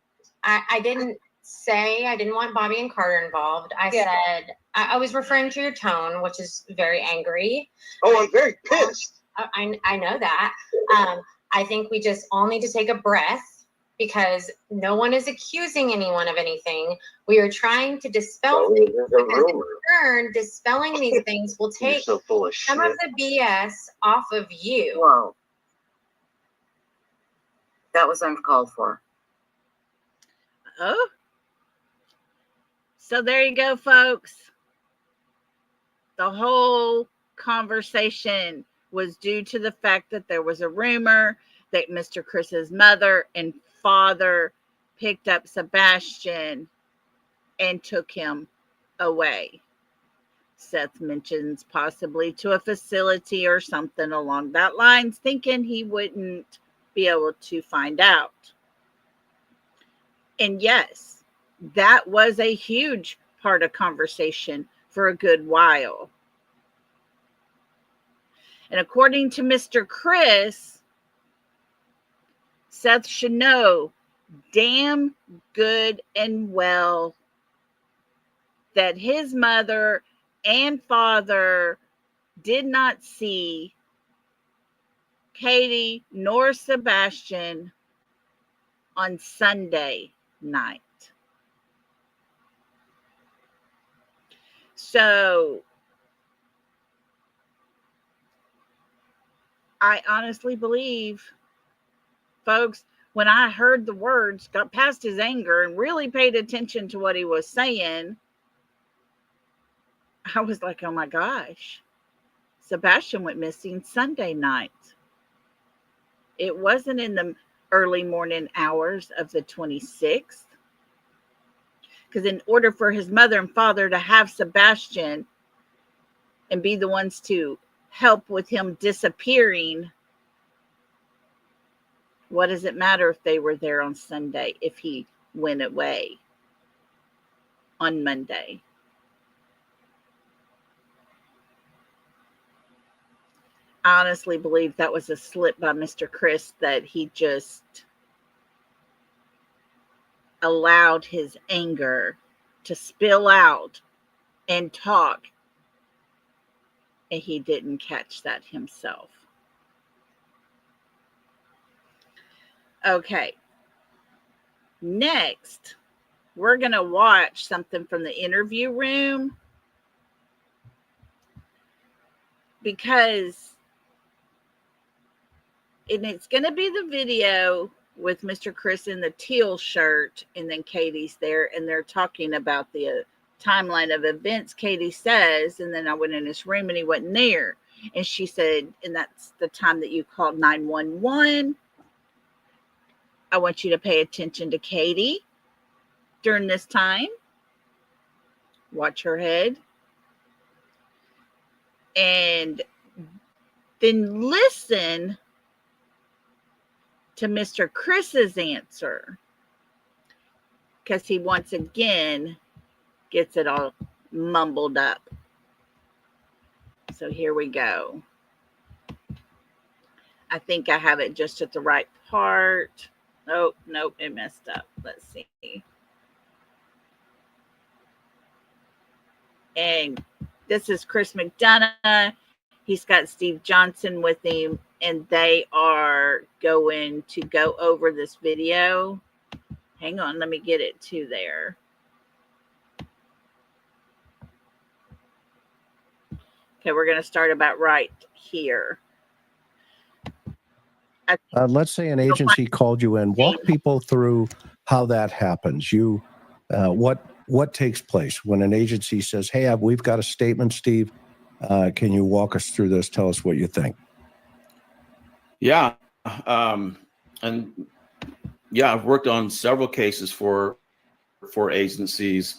I didn't say I didn't want Bobby and Carter involved. I said I was referring to your tone, which is very angry. Oh, I'm very pissed. I know that. I think we just all need to take a breath because no one is accusing anyone of anything. We are trying to dispel So things. this is a Because in rumor. turn, dispelling these things will You're take so full of shit. some of the BS off of you. Whoa. That was uncalled for. Oh. So there you go, folks. The whole conversation was due to the fact that there was a rumor that Mr. Chris's mother and father picked up Sebastian and took him away. Seth mentions possibly to a facility or something along that lines, thinking he wouldn't be able to find out. And yes, that was a huge part of conversation for a good while. And according to Mr. Chris, Seth should know damn good and well that his mother and father did not see Katie nor Sebastian on Sunday night. So I honestly believe, folks, when I heard the words, got past his anger and really paid attention to what he was saying, I was like, oh my gosh, Sebastian went missing Sunday night. It wasn't in the early morning hours of the 26th. Because in order for his mother and father to have Sebastian and be the ones to help with him disappearing, What does it matter if they were there on Sunday if he went away on Monday? I honestly believe that was a slip by Mr. Chris, that he just allowed his anger to spill out and talk, and he didn't catch that himself. Okay. Next, we're going to watch something from the interview room, because it's going to be the video with Mr. Chris in the teal shirt, and then Katie's there, and they're talking about the timeline of events, Katie says, and then I went in his room and he wasn't there. And she said, and that's the time that you called 911. I want you to pay attention to Katie during this time. Watch her head. And then listen to Mr. Chris's answer, because he once again gets it all mumbled up. So here we go. I think I have it just at the right part. Oh, nope, it messed up. Let's see. And this is Chris McDonough. He's got Steve Johnson with him, and they are going to go over this video. Hang on, let me get it to there. Okay, we're going to start about right here. Let's say an agency called you in. Walk people through how that happens. What takes place when an agency says, "Hey, we've got a statement, Steve. Can you walk us through this? Tell us what you think." Yeah, I've worked on several cases for agencies,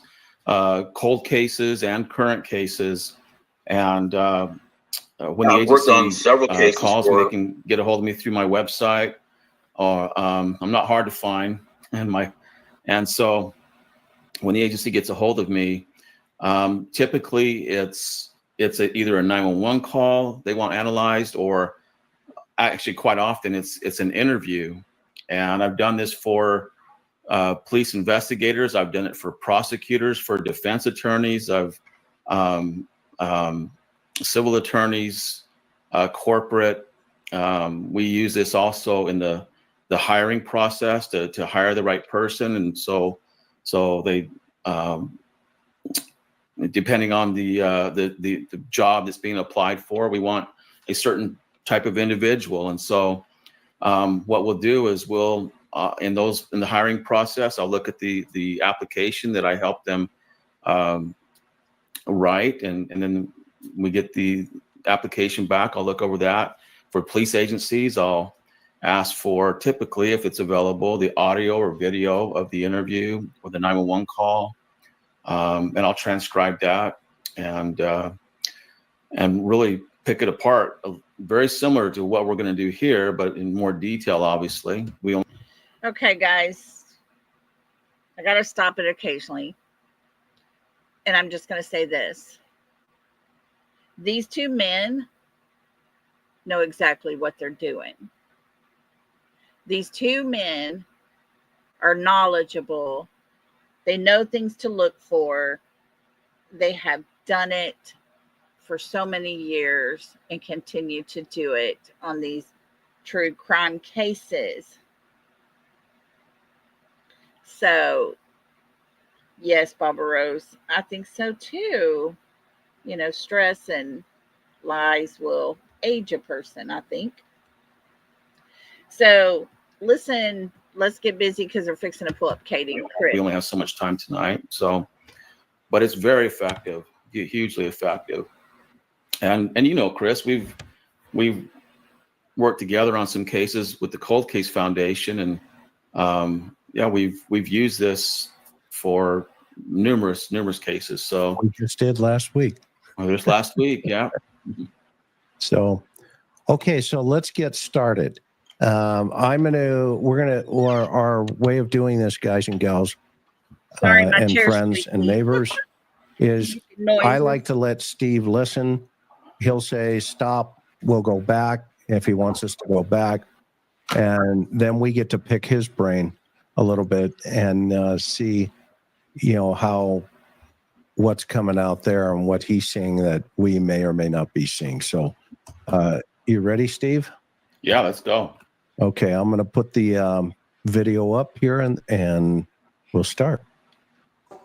cold cases and current cases, and when the agency calls me, they can get a hold of me through my website, or I'm not hard to find, and so when the agency gets a hold of me, typically it's either a 911 call they want analyzed, or actually quite often it's an interview. And I've done this for police investigators. I've done it for prosecutors, for defense attorneys. I've civil attorneys, corporate. We use this also in the hiring process to hire the right person. And so they, depending on the job that's being applied for, we want a certain type of individual. And so what we'll do is we'll in the hiring process, I'll look at the application that I help them write, and then we get the application back. I'll look over that. For police agencies, I'll ask for, typically, if it's available, the audio or video of the interview or the 911 call, and I'll transcribe that and really pick it apart. Very similar to what we're going to do here, but in more detail, obviously. Okay, guys, I got to stop it occasionally. And I'm just going to say this. These two men know exactly what they're doing. These two men are knowledgeable. They know things to look for. They have done it for so many years and continue to do it on these true crime cases. So, yes, Barbara Rose, I think so too. You know, stress and lies will age a person, I think. So, listen, let's get busy because we're fixing to pull up Katie and Chris. We only have so much time tonight, but it's very effective, hugely effective. And you know, Chris, we've worked together on some cases with the Cold Case Foundation, and we've used this for numerous cases. So we just did last week. Just last week, yeah. So, okay, so let's get started. Our way of doing this, guys and gals, Sorry, my and chair's friends squeaky. and neighbors, is Noises. I like to let Steve listen. He'll say, stop, we'll go back if he wants us to go back. And then we get to pick his brain a little bit and see, what's coming out there and what he's seeing that we may or may not be seeing. So you ready, Steve? Yeah, let's go. Okay, I'm going to put the video up here and we'll start.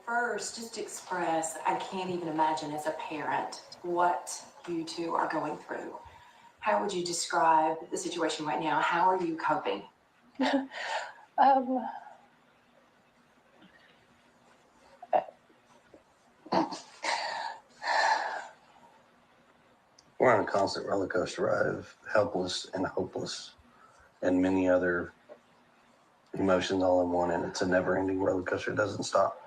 First, just express, I can't even imagine as a parent what you two are going through. How would you describe the situation right now? How are you coping? We're on a constant roller coaster ride of helpless and hopeless and many other emotions all in one, and it's a never-ending roller coaster. It doesn't stop.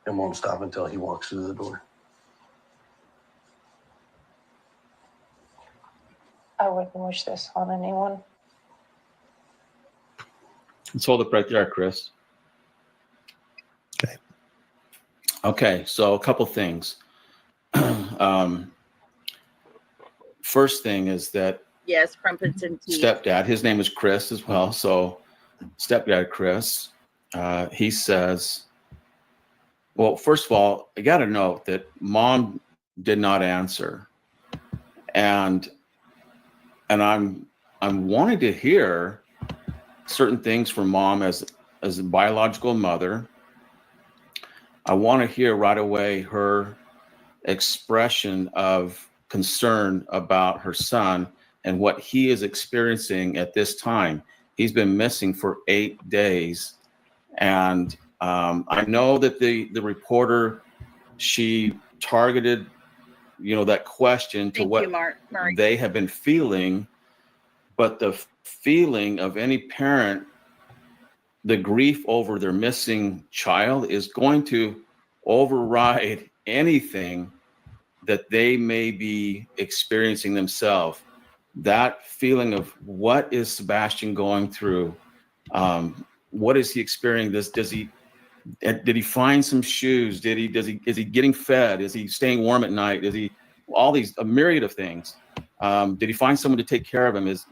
It won't stop until he walks through the door. I wouldn't wish this on anyone. Let's hold it right there, Chris. Okay, so a couple things. First thing is that Yes, crumpets and tea. stepdad, his name is Chris as well. So stepdad Chris, he says, well, first of all, I got to note that mom did not answer. And I'm wanting to hear certain things from mom as a biological mother. I want to hear right away her expression of concern about her son and what he is experiencing at this time. He's been missing for 8 days. And I know that the reporter, she targeted, that question to what they have been feeling, but the feeling of any parent, the grief over their missing child is going to override anything that they may be experiencing themselves. That feeling of what is Sebastian going through? What is he experiencing? Did he find some shoes? Is he getting fed? Is he staying warm at night? Is he a myriad of things? Did he find someone to take care of him? Is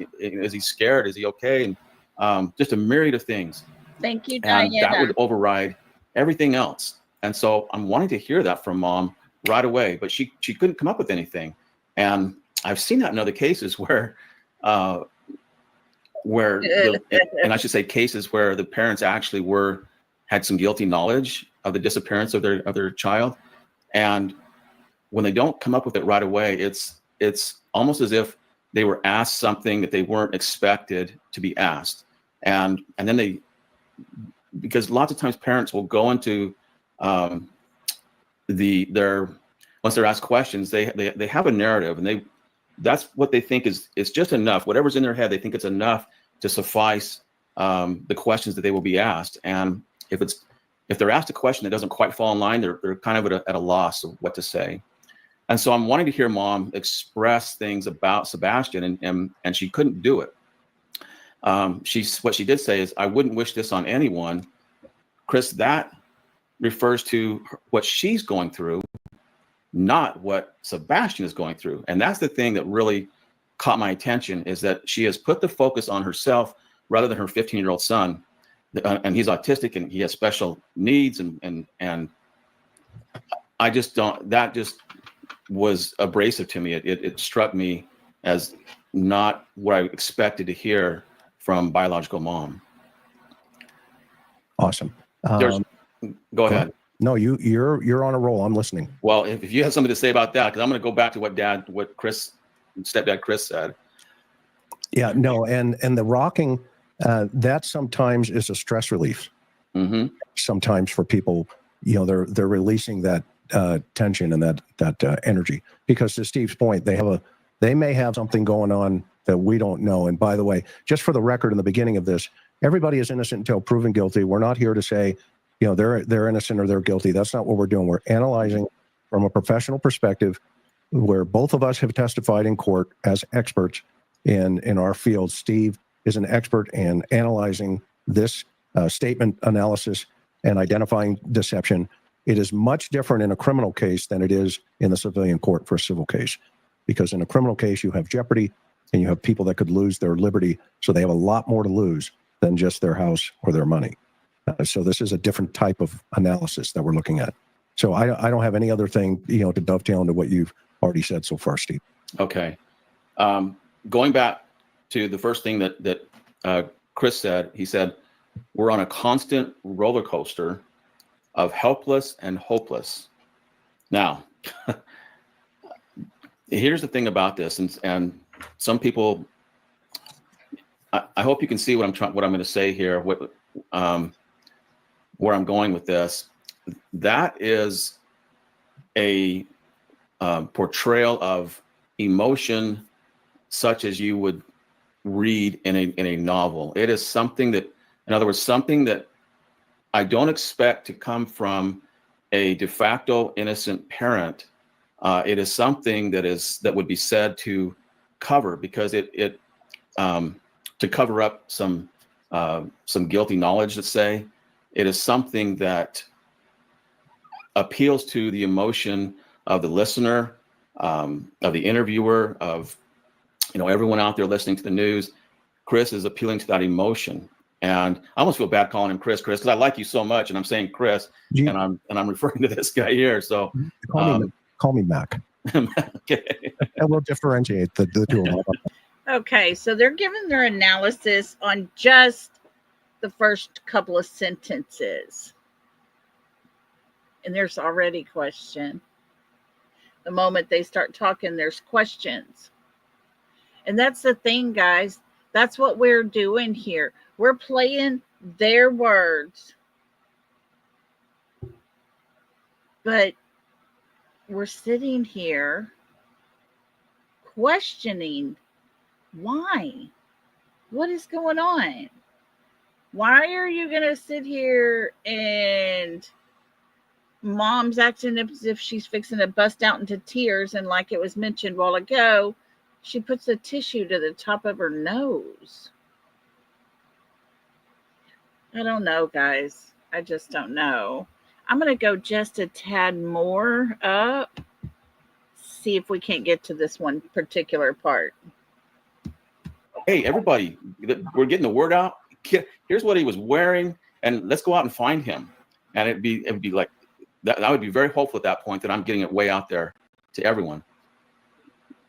he scared? Is he okay? And just a myriad of things. Thank you, And Diana. that would override everything else. And so I'm wanting to hear that from mom right away, but she couldn't come up with anything. And I've seen that in other cases where and I should say cases where the parents actually had some guilty knowledge of the disappearance of their child. And when they don't come up with it right away, it's almost as if they were asked something that they weren't expected to be asked. And then because lots of times parents will go into once they're asked questions, they have a narrative, and that's what they think is just enough. Whatever's in their head, they think it's enough to suffice the questions that they will be asked. And if they're asked a question that doesn't quite fall in line, they're kind of at a loss of what to say. And so I'm wanting to hear mom express things about Sebastian, and she couldn't do it. What she did say is, I wouldn't wish this on anyone. Chris, that refers to what she's going through, not what Sebastian is going through. And that's the thing that really caught my attention, is that she has put the focus on herself rather than her 15-year-old son. And he's autistic and he has special needs. And I just that just was abrasive to me. It struck me as not what I expected to hear from biological mom. Awesome. Go ahead. No, you're on a roll. I'm listening. Well, if you have something to say about that, because I'm going to go back to what stepdad Chris said. Yeah, no, and the rocking, that sometimes is a stress relief. Mm-hmm. Sometimes for people, they're releasing that tension and that energy. Because to Steve's point, they may have something going on that we don't know. And by the way, just for the record, in the beginning of this, everybody is innocent until proven guilty. We're not here to say, they're innocent or they're guilty. That's not what we're doing. We're analyzing from a professional perspective, where both of us have testified in court as experts, in our field. Steve is an expert in analyzing this statement analysis and identifying deception. It is much different in a criminal case than it is in the civilian court for a civil case, because in a criminal case, you have jeopardy and you have people that could lose their liberty. So they have a lot more to lose than just their house or their money. So this is a different type of analysis that we're looking at. So I don't have any other thing, to dovetail into what you've already said so far, Steve. Okay. Going back to the first thing that Chris said, he said, we're on a constant roller coaster of helpless and hopeless. Now, here's the thing about this, and some people, I hope you can see what I'm going to say here, where I'm going with this. That is a portrayal of emotion such as you would read in a novel. It is something that, in other words, something that I don't expect to come from a de facto innocent parent. It is something that would be said to cover, because it to cover up some guilty knowledge, let's say. It is something that appeals to the emotion of the listener, of the interviewer, of everyone out there listening to the news. Chris is appealing to that emotion, and I almost feel bad calling him Chris, because I like you so much, and I'm saying Chris, and I'm referring to this guy here. So call me Mac. Okay. And we'll differentiate the two of them. Okay, so they're giving their analysis on just the first couple of sentences. And there's already question. The moment they start talking, there's questions. And that's the thing, guys. That's what we're doing here. We're playing their words. But we're sitting here questioning why. What is going on? Why are you going to sit here and mom's acting as if she's fixing to bust out into tears, and like it was mentioned a while ago, she puts a tissue to the top of her nose. I don't know, guys. I just don't know. I'm going to go just a tad more up, see if we can't get to this one particular part. Hey, everybody, we're getting the word out. Here's what he was wearing, and let's go out and find him. And it'd be like that. I would be very hopeful at that point that I'm getting it way out there to everyone.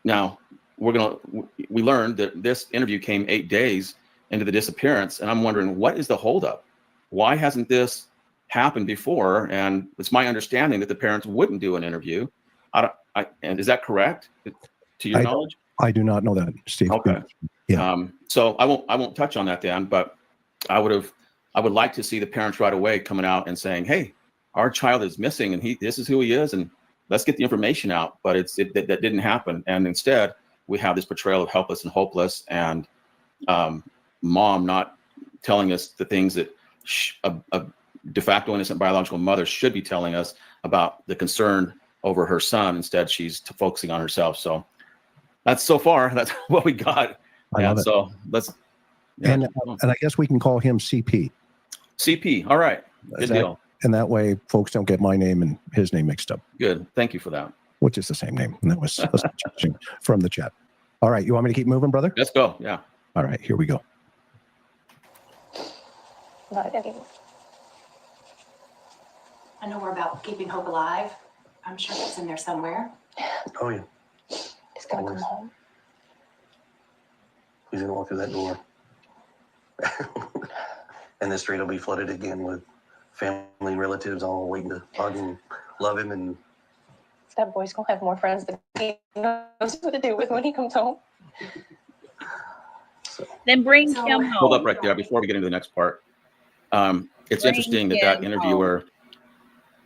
Now, we learned that this interview came 8 days into the disappearance, and I'm wondering, what is the holdup? Why hasn't this happened before? And it's my understanding that the parents wouldn't do an interview. And is that correct, to your knowledge? I do not know that, Steve. Okay. Yeah. So I won't touch on that then, but I would like to see the parents right away coming out and saying, hey, our child is missing, and this is who he is, and let's get the information out. But that didn't happen. And instead, we have this portrayal of helpless and hopeless, and mom not telling us the things that a de facto innocent biological mother should be telling us about the concern over her son. Instead, she's focusing on herself. So that's what we got. And so let's. Yeah. And I guess we can call him CP. CP. All right. Good deal. And that way, folks don't get my name and his name mixed up. Good. Thank you for that. Which is the same name. And that was from the chat. All right. You want me to keep moving, brother? Let's go. Yeah. All right. Here we go. Not anymore. I know we're about keeping hope alive. I'm sure it's in there somewhere. Oh, yeah. He's going to come home. He's going to walk through that door. And the street will be flooded again with family and relatives all waiting to hug and love him. And that boy's going to have more friends than he knows what to do with when he comes home. Then bring him home. Hold up right there before we get into the next part. It's interesting that interviewer,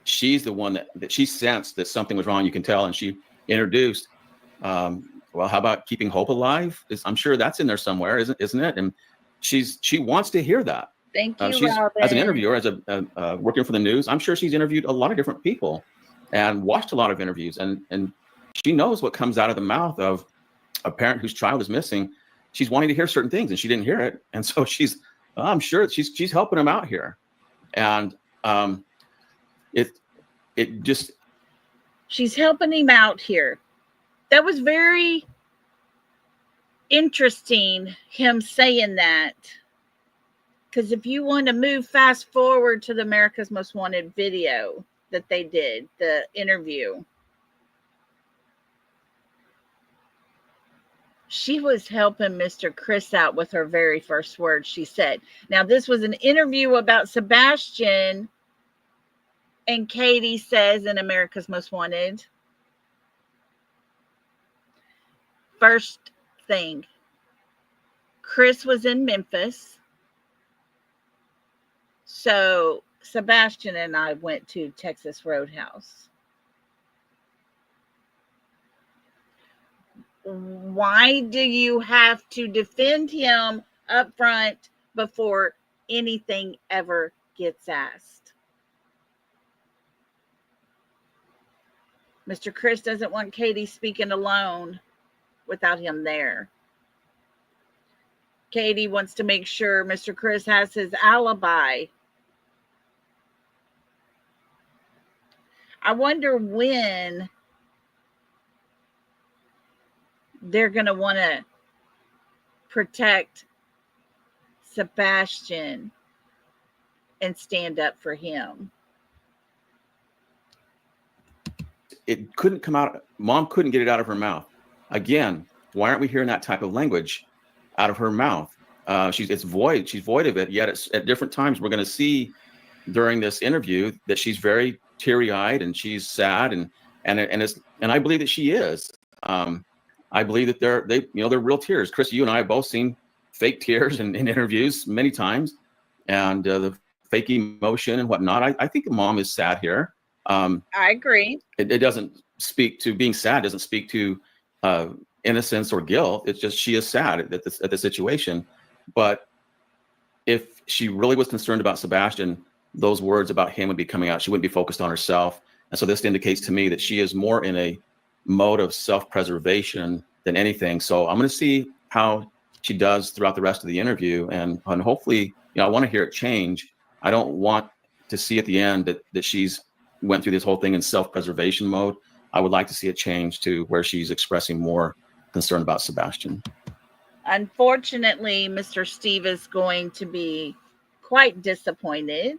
she's the one that she sensed that something was wrong. You can tell, and she introduced, well, how about keeping hope alive? I'm sure that's in there somewhere, isn't it? And she wants to hear that. Thank you, she's, Robin. as an interviewer, as a working for the news, I'm sure she's interviewed a lot of different people and watched a lot of interviews, and she knows what comes out of the mouth of a parent whose child is missing. she's wanting to hear certain things and she didn't hear it. And so I'm sure she's helping him out here. And she's helping him out here. That was very interesting, him saying that. Because if you want to move fast forward to the America's Most Wanted video that they did, the interview, she was helping Mr. Chris out with her very first words she said. Now, this was an interview about Sebastian, and Katie says in America's Most Wanted, first thing, Chris was in Memphis. So Sebastian and I went to Texas Roadhouse. Why do you have to defend him up front before anything ever gets asked? Mr. Chris doesn't want Katie speaking alone without him there. Katie wants to make sure Mr. Chris has his alibi. I wonder when they're going to want to protect Sebastian and stand up for him. It couldn't come out. Mom couldn't get it out of her mouth. Again, why aren't we hearing that type of language out of her mouth? It's void. She's void of it. Yet at different times, we're going to see during this interview that she's very teary-eyed and she's sad, and I believe that she is. I believe that they're real tears. Chris, you and I have both seen fake tears in interviews many times, and the fake emotion and whatnot. I think Mom is sad here. I agree. It doesn't speak to being sad. Doesn't speak to innocence or guilt. It's just she is sad at the situation. But if she really was concerned about Sebastian, those words about him would be coming out. She wouldn't be focused on herself. And so this indicates to me that she is more in a mode of self-preservation than anything. So I'm going to see how she does throughout the rest of the interview, and hopefully, I want to hear it change. I don't want to see at the end that she's went through this whole thing in self-preservation mode. I would like to see it change to where she's expressing more concern about Sebastian. Unfortunately, Mr. Steve is going to be quite disappointed.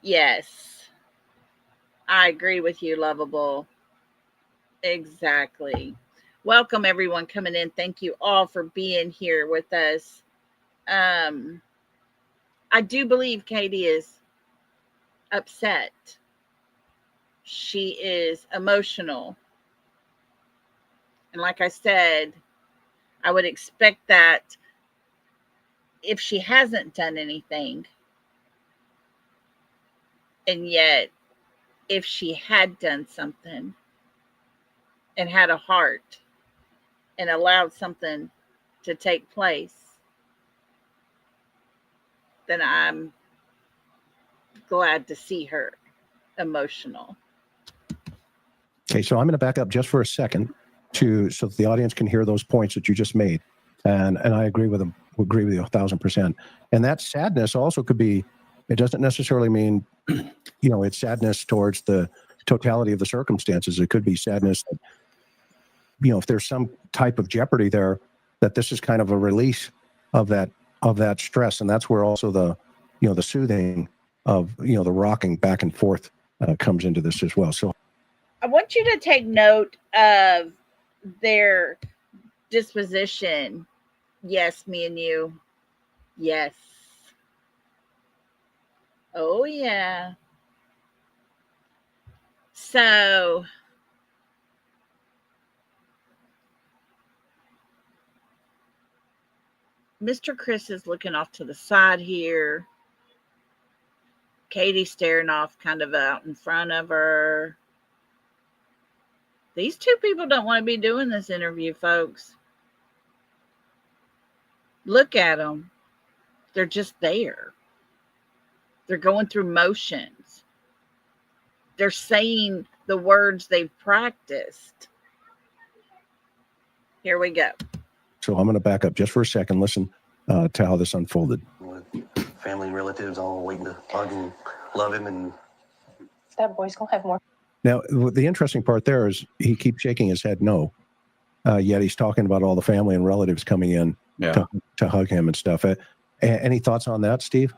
Yes, I agree with you, Lovable. Exactly. Welcome, everyone coming in. Thank you all for being here with us. I do believe Katie is upset. She is emotional. And like I said, I would expect that if she hasn't done anything, and yet if she had done something and had a heart and allowed something to take place, then I'm glad to see her emotional. Okay, so I'm going to back up just for a second so that the audience can hear those points that you just made. And I agree with them. Agree with you 1,000%. And that sadness also could be, it doesn't necessarily mean, it's sadness towards the totality of the circumstances. It could be sadness that, if there's some type of jeopardy there, that this is kind of a release of that stress. And that's where also the soothing of, the rocking back and forth comes into this as well. So I want you to take note of their disposition. Yes, me and you. Yes. Oh, yeah. So Mr. Chris is looking off to the side here. Katie's staring off kind of out in front of her. These two people don't want to be doing this interview, folks. Look at them. They're just there. They're going through motions. They're saying the words they've practiced. Here we go. So I'm going to back up just for a second. Listen to how this unfolded. With family and relatives all waiting to hug and love him, and That boy's gonna have more. Now, the interesting part there is he keeps shaking his head no, yet he's talking about all the family and relatives coming in to hug him and stuff. Any thoughts on that, Steve?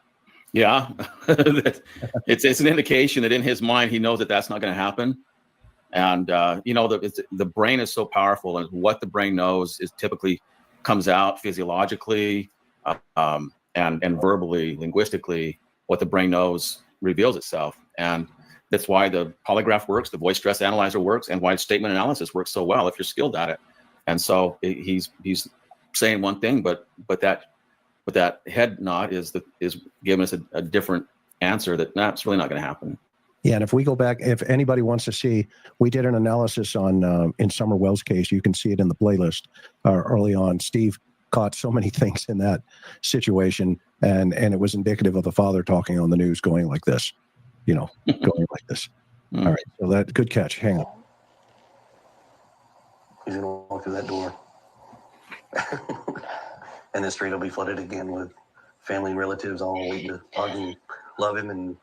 Yeah, it's an indication that in his mind, he knows that that's not going to happen. And, the brain is so powerful, and what the brain knows is typically comes out physiologically and verbally, linguistically. What the brain knows reveals itself. And that's why the polygraph works, the voice stress analyzer works, and why statement analysis works so well if you're skilled at it. And so he's saying one thing, but that head nod is giving us a different answer that that's really not going to happen. Yeah, and if we go back, if anybody wants to see, we did an analysis on in Summer Wells' case. You can see it in the playlist early on. Steve caught so many things in that situation, and it was indicative of the father talking on the news, going like this, going like this. All right, so that good catch. Hang on. he's gonna walk through that door. And the street will be flooded again with family and relatives all waiting to hug and love him. And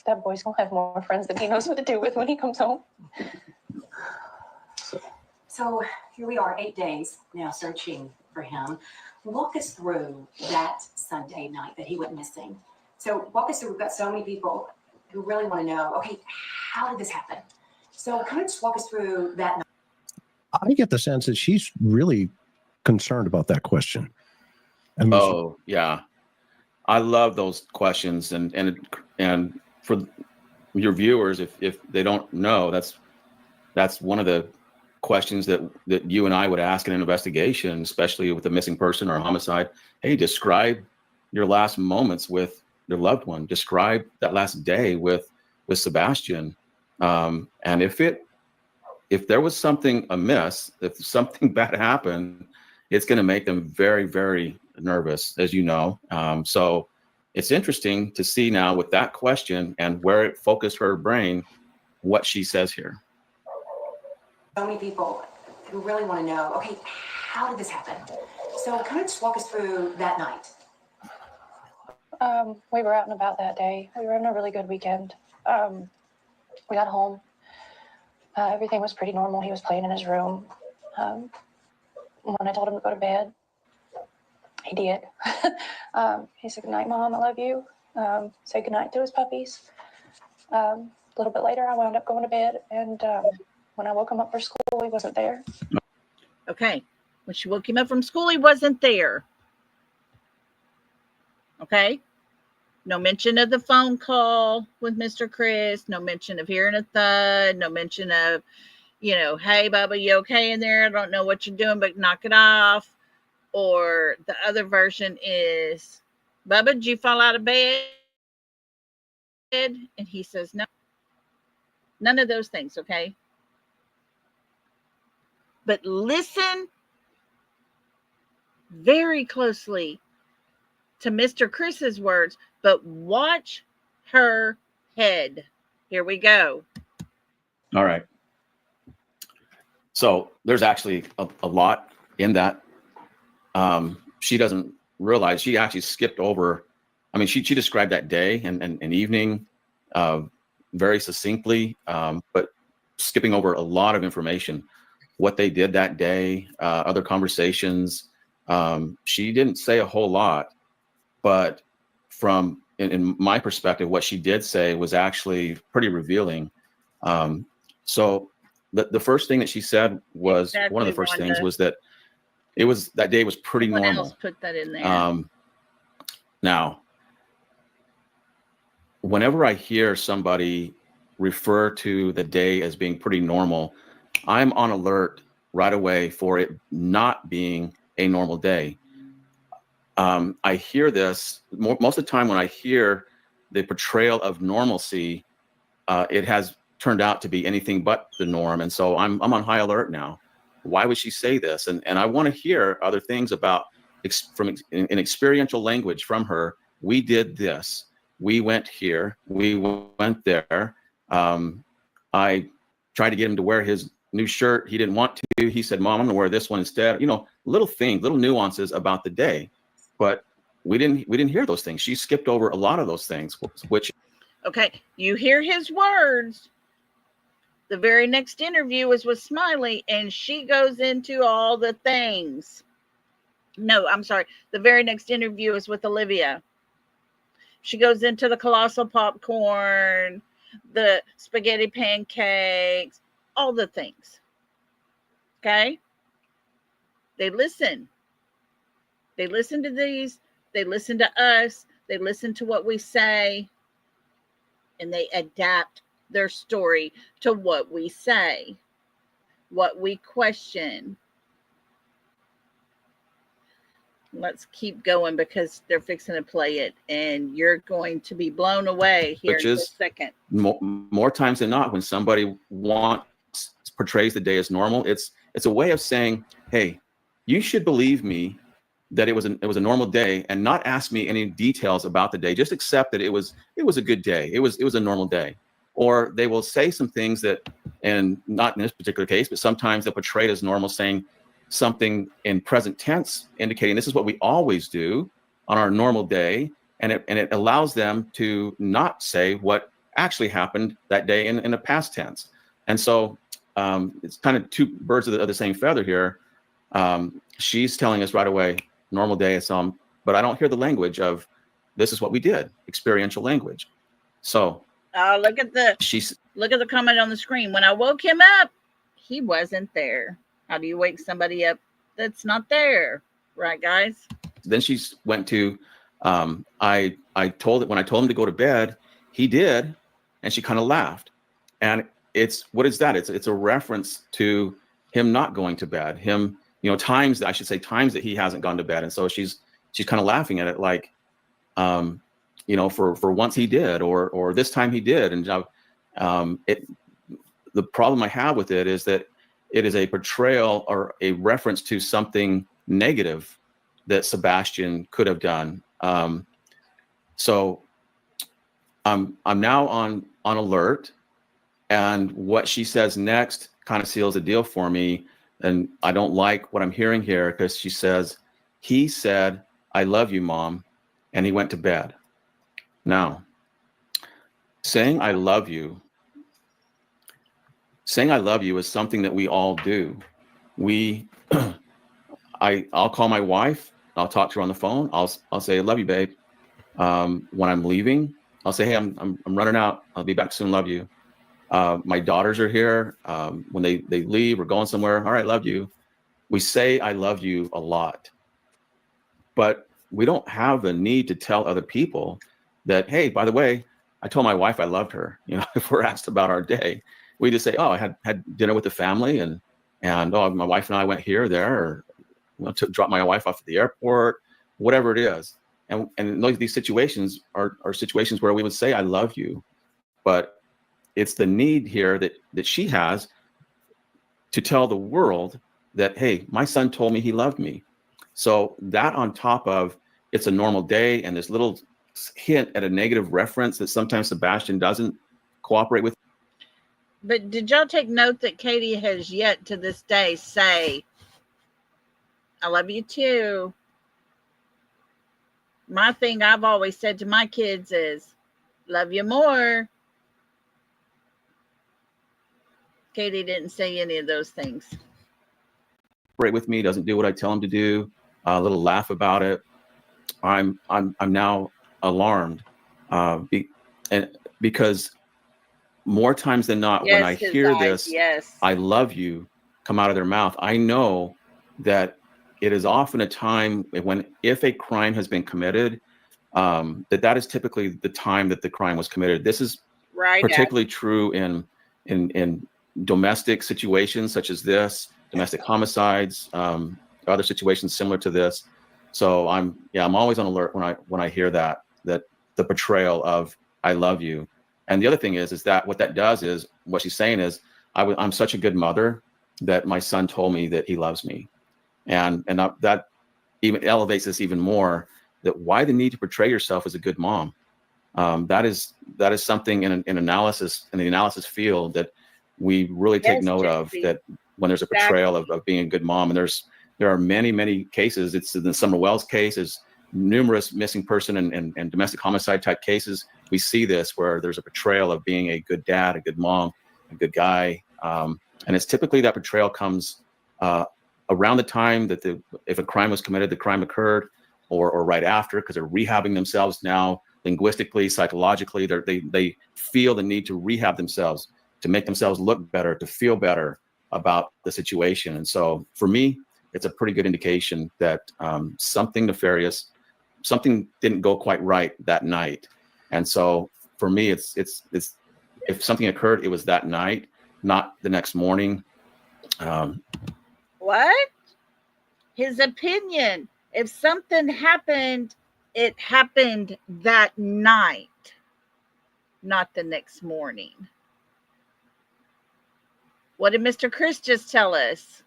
That boy's gonna have more friends than he knows what to do with when he comes home. So here we are, 8 days now searching for him. Walk us through that Sunday night that he went missing. So walk us through, we've got so many people who really want to know, okay, how did this happen? So kind of just walk us through that night. I get the sense that she's really concerned about that question. Yeah. I love those questions. And for your viewers, if they don't know, that's one of the questions that you and I would ask in an investigation, especially with a missing person or a homicide. Hey, describe your last moments with your loved one. Describe that last day with Sebastian. And if there was something amiss, if something bad happened, it's going to make them very, very nervous, as you know. So it's interesting to see now with that question and where it focused her brain, what she says here. So many people who really want to know, okay, how did this happen? So kind of just walk us through that night. We were out and about that day. We were having a really good weekend. We got home. Everything was pretty normal. He was playing in his room. When I told him to go to bed, he did. He said, "Good night, Mom. I love you." Said goodnight to his puppies. A little bit later, I wound up going to bed, and when I woke him up for school, he wasn't there. Okay. When she woke him up from school, he wasn't there. Okay. No mention of the phone call with Mr. Chris. No mention of hearing a thud. No mention of, hey, Bubba, you okay in there? I don't know what you're doing, but knock it off. Or the other version is, Bubba, did you fall out of bed? And he says, no. None of those things, okay? But listen very closely to Mr. Chris's words, but watch her head. Here we go. All right. So there's actually a lot in that. She doesn't realize she actually skipped over. I mean, she described that day and evening very succinctly, but skipping over a lot of information. What they did that day, other conversations. She didn't say a whole lot, but from in my perspective, what she did say was actually pretty revealing. So the first thing that she said was exactly, one of the first Rhonda. things was that that day was pretty Someone normal. else put that in there. Now, whenever I hear somebody refer to the day as being pretty normal, I'm on alert right away for it not being a normal day. I hear this most of the time when I hear the portrayal of normalcy, it has turned out to be anything but the norm. And so I'm on high alert now. Why would she say this? And I want to hear other things about in experiential language from her. We did this. We went here. We went there. I tried to get him to wear his new shirt. He didn't want to. He said, Mom, I'm gonna wear this one instead. You know, little things, little nuances about the day. But we didn't hear those things. She skipped over a lot of those things, which. Okay, you hear his words. The very next interview is with Smiley, and she goes into all the things. No, I'm sorry. The very next interview is with Olivia. She goes into the colossal popcorn, the spaghetti pancakes, all the things. Okay? They listen. They listen to these. They listen to us. They listen to what we say. And they adapt their story to what we say, what we question. Let's keep going because they're fixing to play it, and you're going to be blown away here in a second. More times than not, when somebody portrays the day as normal, it's a way of saying, hey, you should believe me that it was a normal day and not ask me any details about the day. Just accept that it was a good day. It was a normal day. Or they will say some things that, and not in this particular case, but sometimes they'll portray it as normal, saying something in present tense, indicating this is what we always do on our normal day, and it allows them to not say what actually happened that day in a past tense. And so it's kind of two birds of the same feather here. She's telling us right away, normal day, but I don't hear the language of this is what we did, experiential language. So look at the comment on the screen. When I woke him up, he wasn't there. How do you wake somebody up that's not there? Right, guys? Then she went to, when I told him to go to bed, he did, and she kind of laughed. And what is that? It's a reference to him not going to bed, him, times that he hasn't gone to bed. And so she's kind of laughing at it like, for once he did, or this time he did. And the problem I have with it is that it is a portrayal or a reference to something negative that Sebastian could have done. So I'm now on alert, and what she says next kind of seals the deal for me. And I don't like what I'm hearing here, because she says, he said, I love you, Mom, and he went to bed. Now, saying I love you is something that we all do. I'll call my wife, I'll talk to her on the phone, I'll say, I love you, babe. When I'm leaving, I'll say, hey, I'm running out, I'll be back soon, love you. My daughters are here. When they leave, we're going somewhere, all right, love you. We say I love you a lot, but we don't have the need to tell other people that, hey, by the way, I told my wife I loved her. If we're asked about our day, we just say, oh, I had dinner with the family, and oh, my wife and I went here, there, or drop my wife off at the airport, whatever it is. And these situations are situations where we would say, I love you, but it's the need here that she has to tell the world that, hey, my son told me he loved me. So that on top of it's a normal day and this little hint at a negative reference that sometimes Sebastian doesn't cooperate with. But did y'all take note that Katie has yet to this day say, I love you too? My thing I've always said to my kids is, love you more. Katie didn't say any of those things. With me, doesn't do what I tell him to do. A little laugh about it. I'm now alarmed, because more times than not, when I hear this, I love you, come out of their mouth, I know that it is often a time if a crime has been committed, that is typically the time that the crime was committed. This is particularly true in domestic situations such as this, domestic homicides, other situations similar to this. So I'm always on alert when I hear that the portrayal of I love you. And the other thing is that what that does is, what she's saying is, I'm such a good mother that my son told me that he loves me. And that even elevates this even more, that why the need to portray yourself as a good mom? That is something in the analysis field that we really take Yes, note of Jesse. that when there's a portrayal of being a good mom. And there are many cases. It's in the Summer Wells case, is numerous missing person and domestic homicide type cases. We see this where there's a portrayal of being a good dad, a good mom, a good guy. And it's typically that portrayal comes around the time that if a crime was committed, the crime occurred, or right after, because they're rehabbing themselves now linguistically, psychologically. They feel the need to rehab themselves, to make themselves look better, to feel better about the situation. And so for me, it's a pretty good indication that something nefarious, something didn't go quite right that night. And so for me, it's if something occurred, it was that night, not the next morning. What? His opinion. If something happened, it happened that night, not the next morning. What did Mr. Chris just tell us?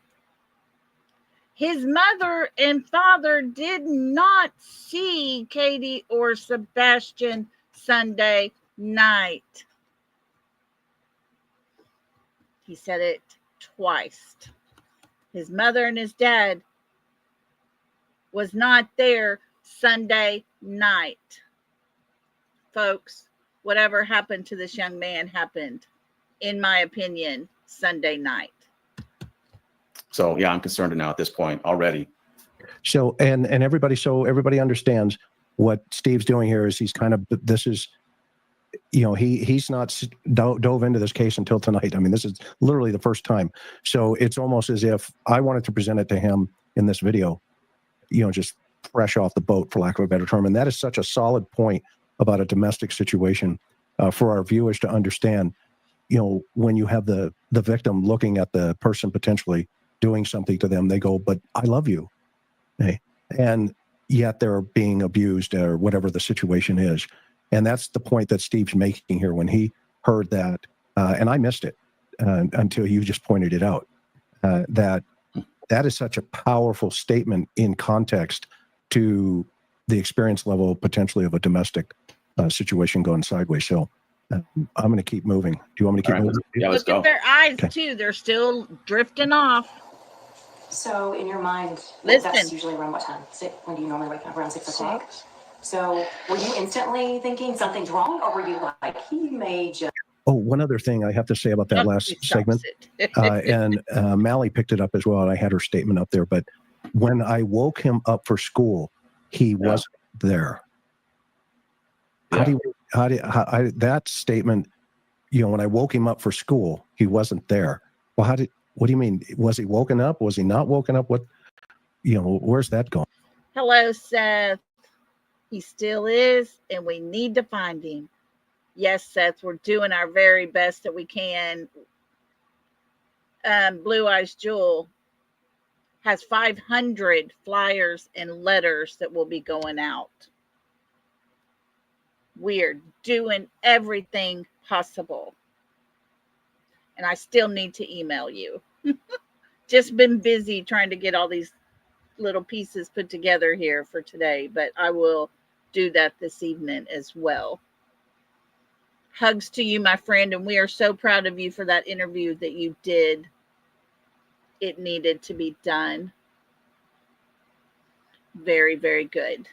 His mother and father did not see Katie or Sebastian Sunday night. He said it twice. His mother and his dad was not there Sunday night. Folks, whatever happened to this young man happened, in my opinion, Sunday night. So yeah, I'm concerned now at this point already. So and everybody, so everybody understands what Steve's doing here is he's kind of, this is, you know, he's not dove into this case until tonight. I mean, this is literally the first time. So it's almost as if I wanted to present it to him in this video, you know, just fresh off the boat, for lack of a better term. And that is such a solid point about a domestic situation for our viewers to understand. You know, when you have the victim looking at the person potentially doing something to them, they go, but I love you. Okay? And yet they're being abused or whatever the situation is. And that's the point that Steve's making here when he heard that. And I missed it until you just pointed it out, that is such a powerful statement in context to the experience level potentially of a domestic situation going sideways. So I'm going to keep moving. Do you want me to keep moving? Yeah, let's go. Look at their eyes too. They're still drifting off. So in your mind, Listen. That's usually around what time? When do you normally wake up? Around 6 o'clock? So were you instantly thinking something's wrong, or were you like, he may just... Oh, one other thing I have to say about that last segment, and Mally picked it up as well, and I had her statement up there, but when I woke him up for school, he wasn't there. Yeah. That statement, you know, when I woke him up for school, he wasn't there. Well, what do you mean? Was he woken up? Was he not woken up? What, you know, where's that going? Hello, Seth. He still is, and we need to find him. Yes, Seth, we're doing our very best that we can. Blue Eyes Jewel has 500 flyers and letters that will be going out. We're doing everything possible. And I still need to email you. Just been busy trying to get all these little pieces put together here for today, but I will do that this evening as well. Hugs to you, my friend, and we are so proud of you for that interview that you did. It needed to be done. Very, very good.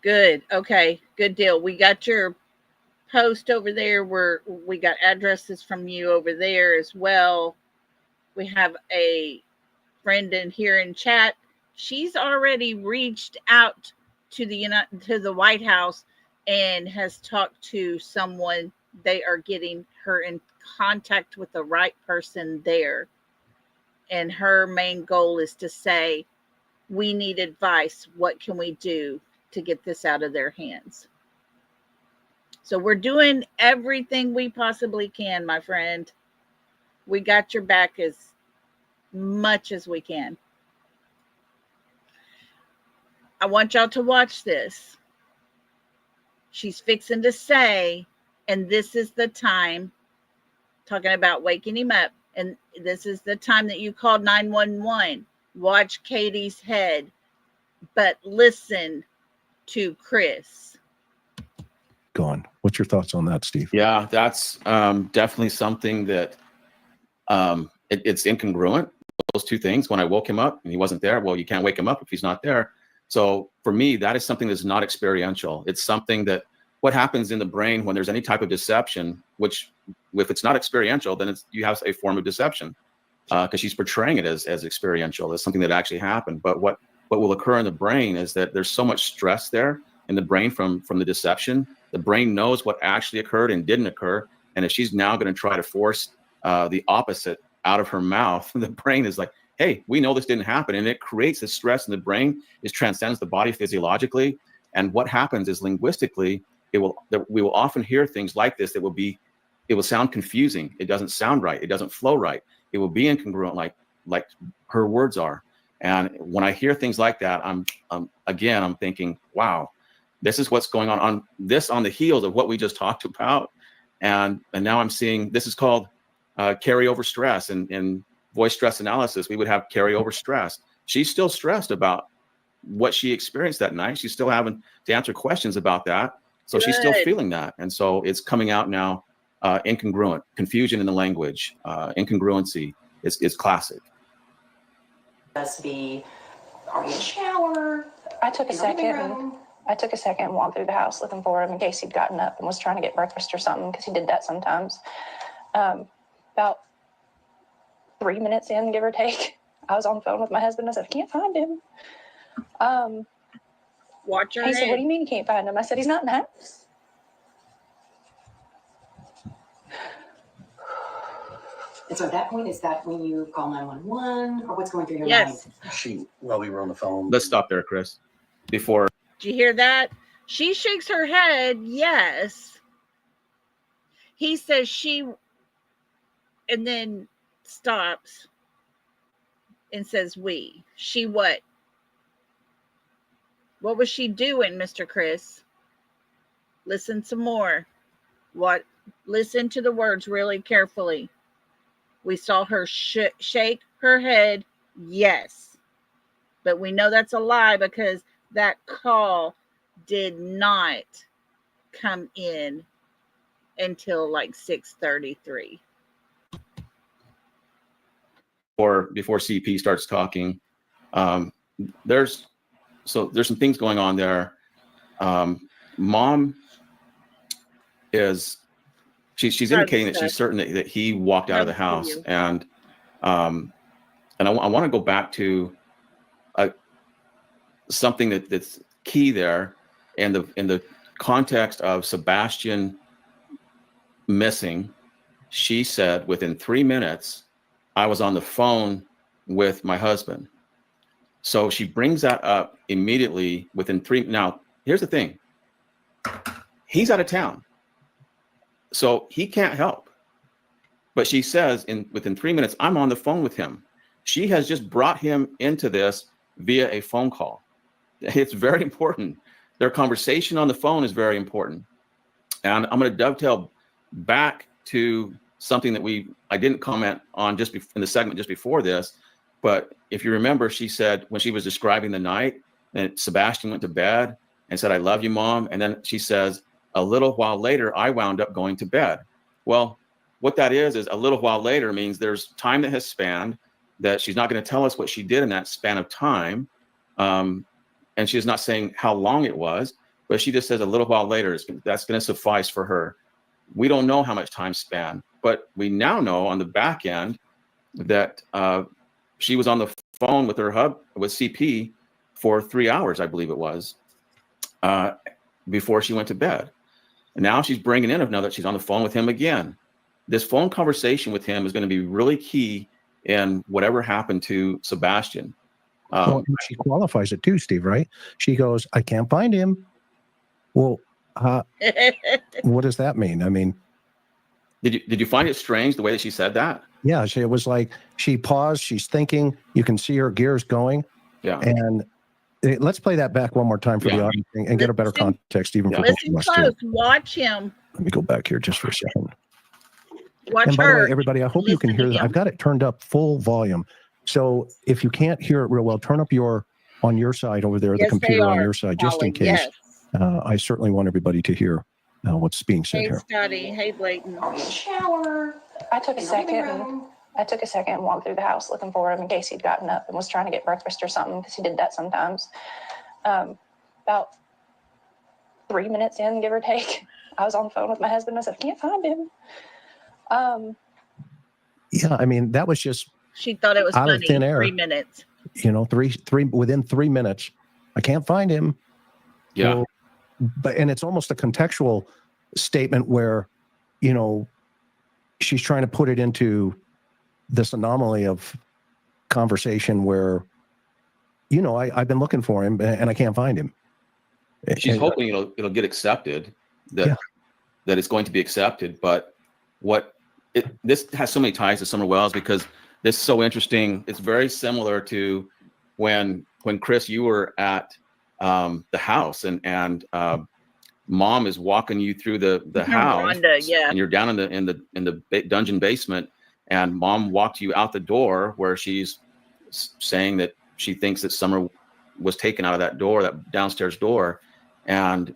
Good. Okay, good deal. We got your post over there where we got addresses from you over there as well. We have a friend in here in chat. She's already reached out to the White House and has talked to someone. They are getting her in contact with the right person there. And her main goal is to say, we need advice. What can we do to get this out of their hands? So we're doing everything we possibly can, my friend. We got your back as much as we can. I want y'all to watch this. She's fixing to say, and this is the time, talking about waking him up, and this is the time that you called 911. Watch Katie's head, but listen to Chris. gone. What's your thoughts on that, Steve? Yeah, that's definitely something that it's incongruent. Those two things. When I woke him up and he wasn't there, well, you can't wake him up if he's not there. So for me, that is something that's not experiential. It's something that what happens in the brain when there's any type of deception, which if it's not experiential, then you have a form of deception because she's portraying it as experiential, as something that actually happened. But what will occur in the brain is that there's so much stress there in the brain from the deception. The brain knows what actually occurred and didn't occur. And if she's now going to try to force the opposite out of her mouth, the brain is like, hey, we know this didn't happen. And it creates this stress in the brain. It transcends the body physiologically. And what happens is linguistically, we will often hear things like this that it will sound confusing. It doesn't sound right. It doesn't flow right. It will be incongruent like her words are. And when I hear things like that, I'm thinking, wow, this is what's going on the heels of what we just talked about. And now I'm seeing this is called carryover stress. And in voice stress analysis, we would have carryover stress. She's still stressed about what she experienced that night. She's still having to answer questions about that. So she's still feeling that. And so it's coming out now, incongruent, confusion in the language, incongruency is classic. Must be, are you in the shower? I took a second and walked through the house looking for him in case he'd gotten up and was trying to get breakfast or something, because he did that sometimes. About 3 minutes in, give or take, I was on the phone with my husband. I said, I can't find him. Watch your He said, what do you mean you can't find him? I said, he's not in the house. And so at that point, is that when you call 911 or what's going through your Yes. mind? While we were on the phone. Let's stop there, Chris. Before. Did you hear that? She shakes her head. Yes. He says and then stops and says we. She what? What was she doing, Mr. Chris? Listen some more. What? Listen to the words really carefully. We saw her shake her head, yes. But we know that's a lie because that call did not come in until like 6:33. Before CP starts talking, there's some things going on there. Mom is she's indicating that she's certain that he walked out of the house, and I want to go back to something that's key there in the context of Sebastian missing. She said within 3 minutes I was on the phone with my husband. So she brings that up immediately within 3. Now, here's the thing. He's out of town, so he can't help. But she says within 3 minutes, I'm on the phone with him. She has just brought him into this via a phone call. It's very important. Their conversation on the phone is very important. And I'm going to dovetail back to something that I didn't comment on in the segment just before this. But if you remember, she said when she was describing the night, and Sebastian went to bed and said, I love you, Mom. And then she says, a little while later, I wound up going to bed. Well, what that is a little while later means there's time that has spanned, that she's not going to tell us what she did in that span of time. And she's not saying how long it was, but she just says a little while later, that's going to suffice for her. We don't know how much time span, but we now know on the back end that she was on the phone with with CP for 3 hours, I believe it was, before she went to bed. And now she's bringing in now that she's on the phone with him again. This phone conversation with him is going to be really key in whatever happened to Sebastian. Well, she qualifies it too, Steve, right? She goes, I can't find him. Well, what does that mean? I mean, did you find it strange the way that she said that? Yeah, it was like she paused, she's thinking, you can see her gears going. Yeah. And let's play that back one more time for the audience and get a better context, even for listen close. Watch him. Let me go back here just for a second. Watch and by her. the way, everybody, I hope you can hear that. I've got it turned up full volume. So if you can't hear it real well, turn up on your side over there, the computer on your side, just in case. Yes. I certainly want everybody to hear. what's being said Hey, here. Scotty. Hey, Blayton. Shower. I took a second and walked through the house looking for him in case he'd gotten up and was trying to get breakfast or something, because he did that sometimes. About 3 minutes in, give or take, I was on the phone with my husband. I said, I can't find him. Yeah, I mean, that was just She thought it was out funny. of thin air. 3 minutes. You know, within 3 minutes, I can't find him. Yeah. Well, and it's almost a contextual statement where, you know, she's trying to put it into this anomaly of conversation where, you know, I've been looking for him and I can't find him. She's hoping it'll get accepted, that it's going to be accepted. But this has so many ties to Summer Wells, because this is so interesting. It's very similar to when Chris, you were at the house and Mom is walking you through the house, Rhonda, and you're down in the dungeon basement, and Mom walked you out the door where she's saying that she thinks that Summer was taken out of that door, that downstairs door, and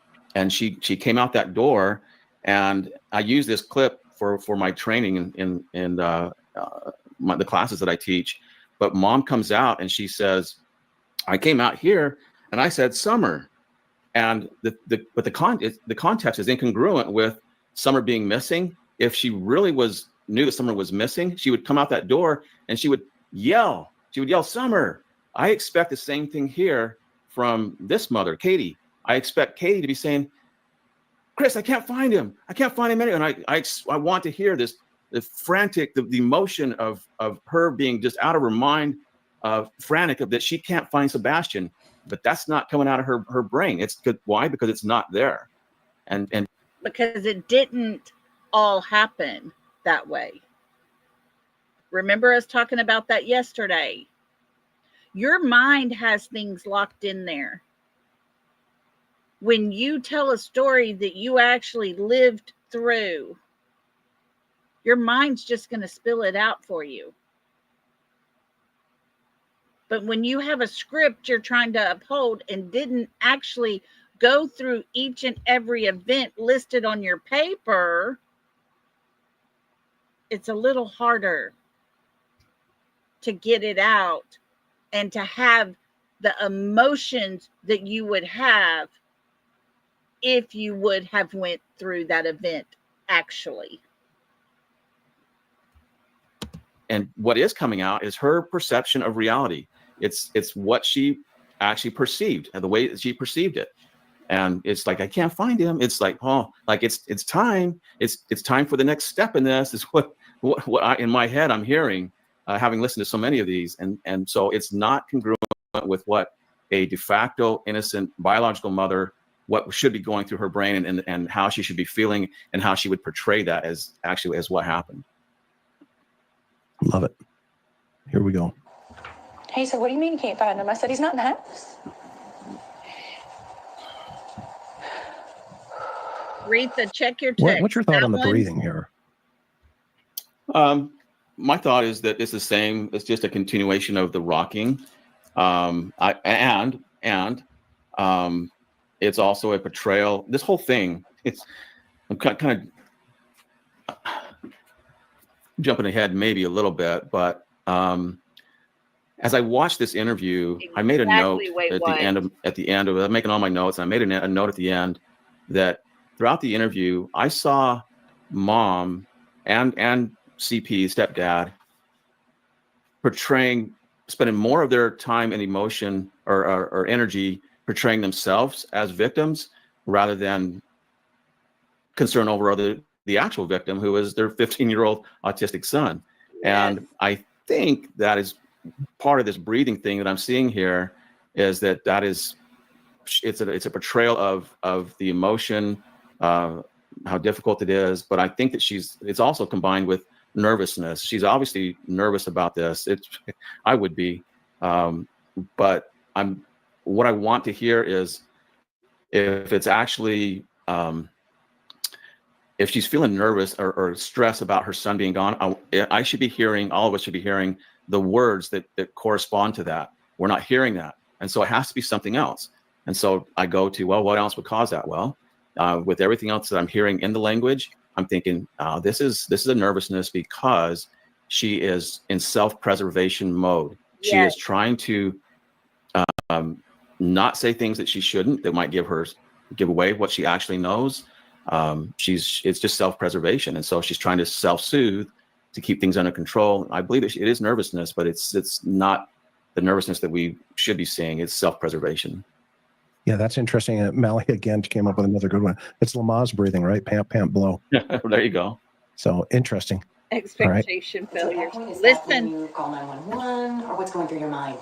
she came out that door, and I use this clip for my training in the classes that I teach. But Mom comes out and she says, I came out here and I said Summer, and the context is incongruent with Summer being missing. If she really knew that Summer was missing, she would come out that door and she would yell Summer. I expect the same thing here from this mother, Katie. I expect Katie to be saying, Chris, I can't find him. I can't find him anywhere. And I want to hear the frantic, the emotion of her being just out of her mind, frantic of that she can't find Sebastian. But that's not coming out of her brain. It's good. Why? Because it's not there. And because it didn't all happen that way. Remember us talking about that yesterday. Your mind has things locked in there. When you tell a story that you actually lived through, your mind's just going to spill it out for you. But when you have a script you're trying to uphold and didn't actually go through each and every event listed on your paper, it's a little harder to get it out and to have the emotions that you would have if you would have went through that event actually. And what is coming out is her perception of reality. It's what she actually perceived, and the way that she perceived it. And it's like, I can't find him. It's like, oh, like it's time. It's time for the next step in this. Is what I, in my head, I'm hearing, having listened to so many of these. And so it's not congruent with what a de facto innocent biological mother, what should be going through her brain, and how she should be feeling, and how she would portray that as what happened. Love it. Here we go. He said, what do you mean you can't find him? I said, he's not in the house. Retha, check your text. What's your thought on the breathing here? My thought is that it's the same. It's just a continuation of the rocking. It's also a portrayal. This whole thing, I'm kind of jumping ahead maybe a little bit, but as I watched this interview, I made a note at the end of it. I'm making all my notes. And I made a note at the end that throughout the interview, I saw Mom and CP, stepdad, spending more of their time and emotion or energy portraying themselves as victims rather than concern over the actual victim, who is their 15-year-old autistic son. Yes. And I think that is part of this breathing thing that I'm seeing here, is that is it's a portrayal of the emotion, how difficult it is. But I think that it's also combined with nervousness. She's obviously nervous about this. I would be, but what I want to hear is if it's actually if she's feeling nervous or stressed about her son being gone, I should be hearing, all of us should be hearing the words that correspond to that. We're not hearing that. And so it has to be something else. And so I go to, well, what else would cause that? Well, with everything else that I'm hearing in the language, I'm thinking this is a nervousness because she is in self-preservation mode. She Yes. is trying to not say things that she shouldn't, that might give away what she actually knows. It's just self-preservation, and so she's trying to self-soothe to keep things under control. I believe it is nervousness, but it's not the nervousness that we should be seeing. It's self-preservation. Yeah, that's interesting. Mally again came up with another good one. It's Lamaze breathing, right? Pant, pant, blow. There you go. So interesting. Expectation failure. Is that when Listen. you call 911, or what's going through your mind?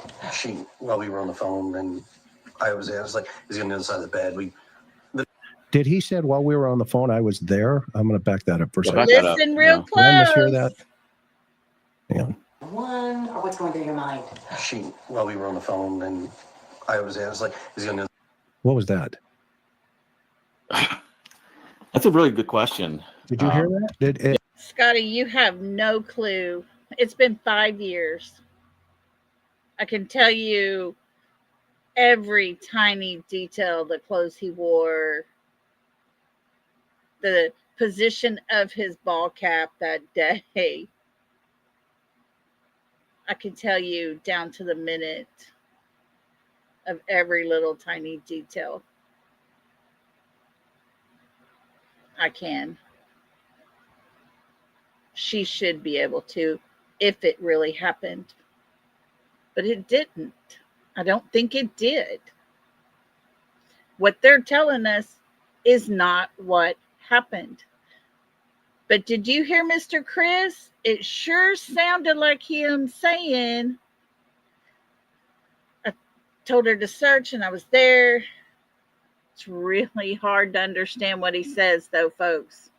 While we were on the phone, and I was like, he's on the other side of the bed. Did he said while we were on the phone, I was there? I'm going to back that up for a second. Listen real close. Did I mishear that? Yeah. One, or what's going through your mind? While we were on the phone, and I was like, he's on the other. What was that? That's a really good question. Did you hear that? Scotty, you have no clue. It's been 5 years. I can tell you every tiny detail, the clothes he wore, the position of his ball cap that day. I can tell you down to the minute of every little tiny detail. I can. She should be able to if it really happened. But it didn't. I don't think it did. What they're telling us is not what happened. But did you hear Mr. Chris? It sure sounded like him saying, I told her to search and I was there. It's really hard to understand what he says, though, folks.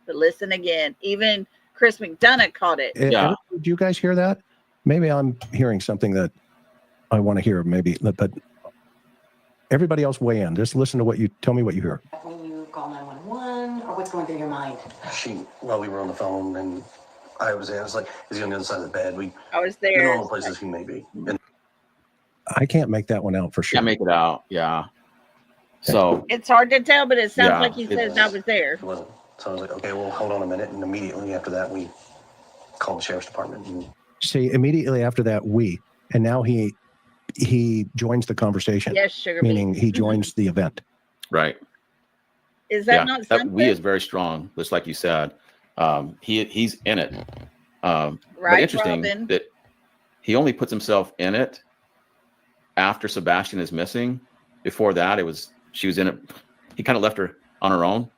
But listen again. Even Chris McDonough caught it. Yeah. Did you guys hear that? Maybe I'm hearing something that I want to hear, maybe. But everybody else weigh in. Just listen to tell me what you hear. When you call 911, or what's going through your mind? While we were on the phone, and I was like, he's on the other side of the bed. I was The there. normal places he may be. And I can't make that one out for sure. Can't make it out. Yeah. So It's hard to tell, but it sounds like he it says I was there. It wasn't. So I was like, okay, well, hold on a minute. And immediately after that, we called the sheriff's department. And See, immediately after that, and now he joins the conversation. Yes, sugar. Meaning he joins the event. Right. Is that not something? That we is very strong, just like you said. He's in it. But Right, interesting Robin. that he only puts himself in it after Sebastian is missing. Before that, she was in it. He kind of left her on her own,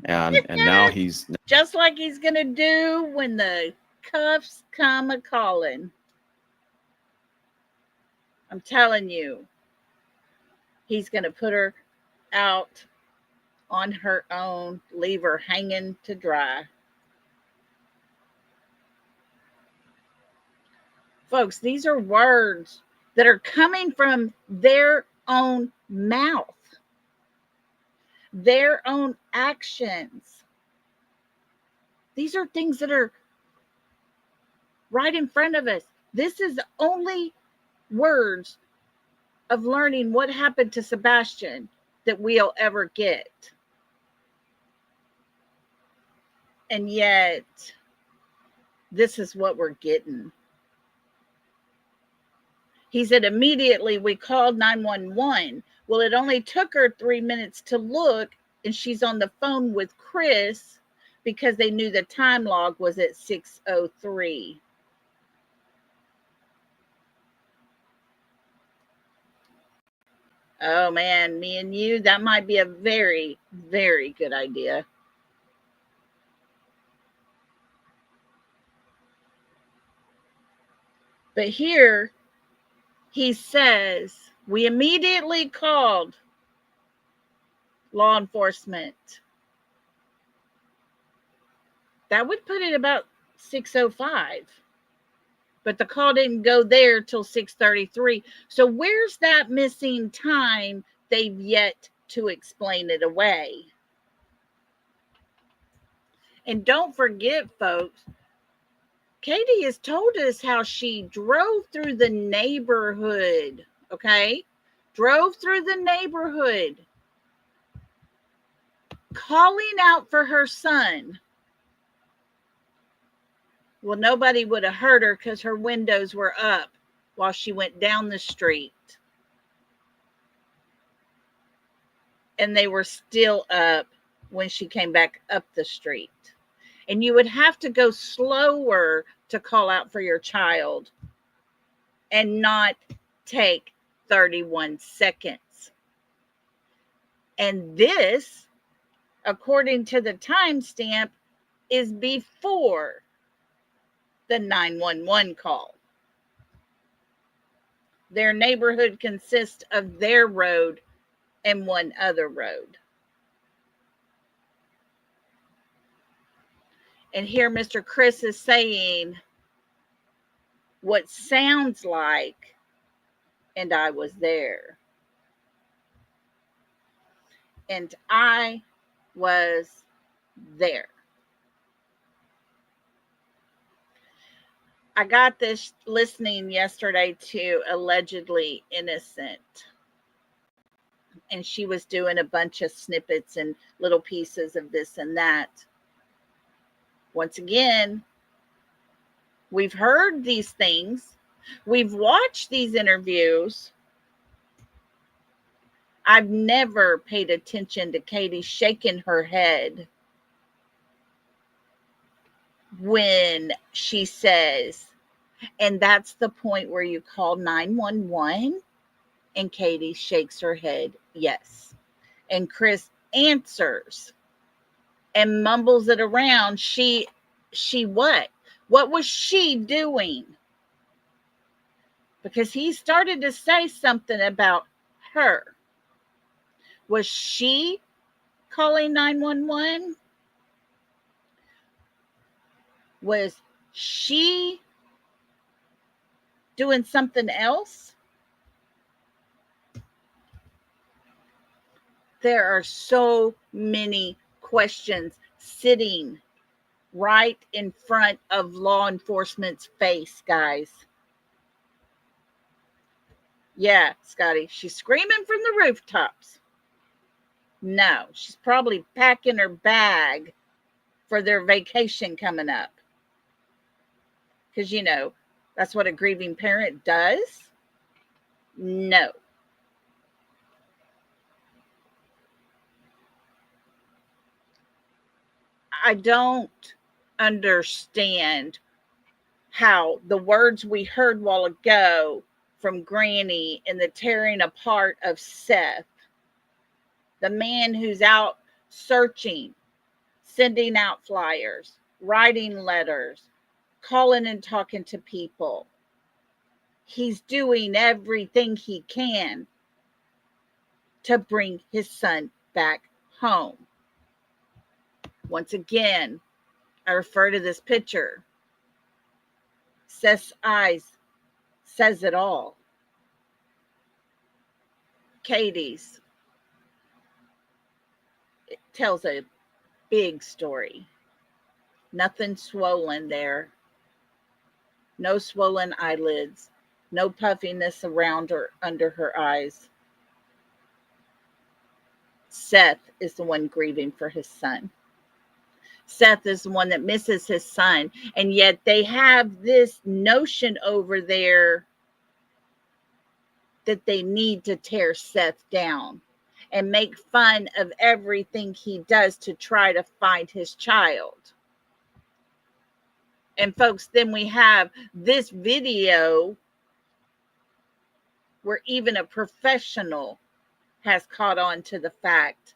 and now he's Just like he's going to do when the cuffs come a-calling. I'm telling you, he's going to put her out on her own, leave her hanging to dry. Folks, these are words that are coming from their own mouth, their own actions. These are things that are right in front of us. This is only words of learning what happened to Sebastian that we'll ever get. And yet, this is what we're getting. He said, immediately we called 911. Well, it only took her 3 minutes to look, and she's on the phone with Chris because they knew the time log was at 6:03. Oh, man, me and you, that might be a very, very good idea. But here he says, we immediately called law enforcement. That would put it about 6:05. But the call didn't go there till 6:33. So where's that missing time? They've yet to explain it away. And don't forget, folks, Katie has told us how she drove through the neighborhood, okay? Drove through the neighborhood calling out for her son. Well, nobody would have heard her because her windows were up while she went down the street. And they were still up when she came back up the street. And you would have to go slower to call out for your child and not take 31 seconds. And this, according to the timestamp, is before the 911 call. Their neighborhood consists of their road and one other road. And here Mr. Chris is saying what sounds like, and I was there. And I was there. I got this listening yesterday to Allegedly Innocent. And she was doing a bunch of snippets and little pieces of this and that. Once again, we've heard these things. We've watched these interviews. I've never paid attention to Katie shaking her head when she says, and that's the point where you call 911, and Katie shakes her head, yes. And Chris answers and mumbles it around. She what? What was she doing? Because he started to say something about her. Was she calling 911? Was she doing something else? There are so many questions sitting right in front of law enforcement's face, guys. Yeah, Scotty, she's screaming from the rooftops. No, she's probably packing her bag for their vacation coming up. Because, you know, that's what a grieving parent does. No. I don't understand how the words we heard a while ago from Granny and the tearing apart of Seth, the man who's out searching, sending out flyers, writing letters, calling and talking to people. He's doing everything he can to bring his son back home. Once again, I refer to this picture. Seth's eyes says it all. Katie's, it tells a big story. Nothing swollen there. No swollen eyelids. No puffiness around or under her eyes. Seth is the one grieving for his son. Seth is the one that misses his son. And yet they have this notion over there that they need to tear Seth down and make fun of everything he does to try to find his child. And folks, then we have this video where even a professional has caught on to the fact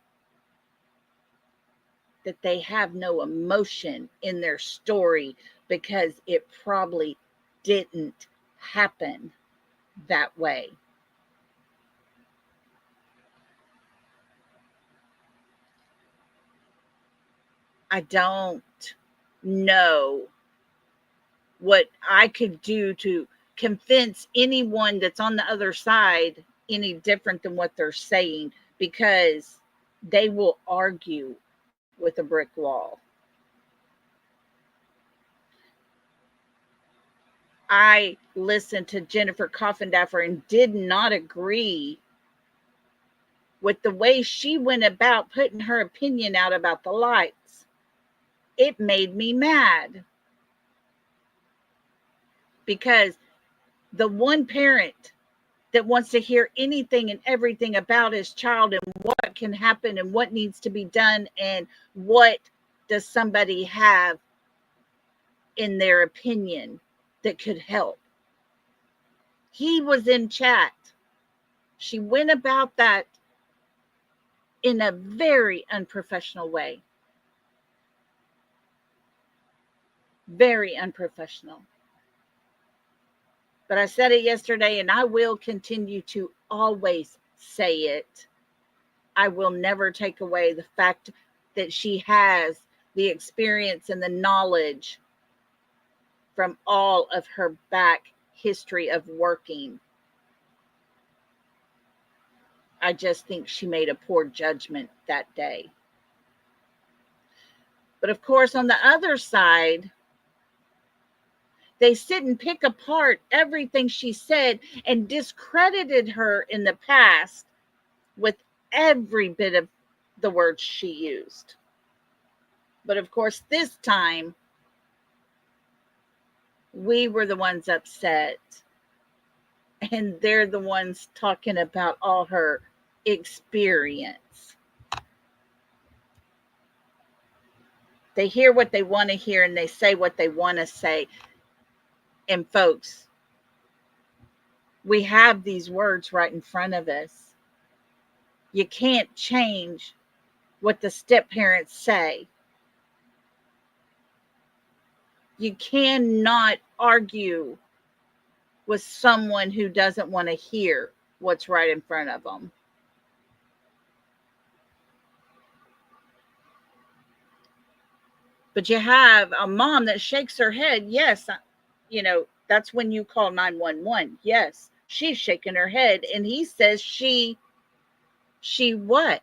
that they have no emotion in their story because it probably didn't happen that way. I don't know what I could do to convince anyone that's on the other side any different than what they're saying, because they will argue with a brick wall. I listened to Jennifer Coffindaffer and did not agree with the way she went about putting her opinion out about the lights. It made me mad. Because the one parent that wants to hear anything and everything about his child and what can happen and what needs to be done and what does somebody have in their opinion that could help. He was in chat. She went about that in a very unprofessional way. Very unprofessional. But I said it yesterday, and I will continue to always say it. I will never take away the fact that she has the experience and the knowledge from all of her back history of working. I just think she made a poor judgment that day. But of course, on the other side, they sit and pick apart everything she said and discredited her in the past with every bit of the words she used. But of course, this time, we were the ones upset. And they're the ones talking about all her experience. They hear what they want to hear and they say what they want to say. And folks, we have these words right in front of us. You can't change what the step parents say. You cannot argue with someone who doesn't want to hear what's right in front of them. But you have a mom that shakes her head. Yes, that's when you call 911. Yes, she's shaking her head. And he says she what?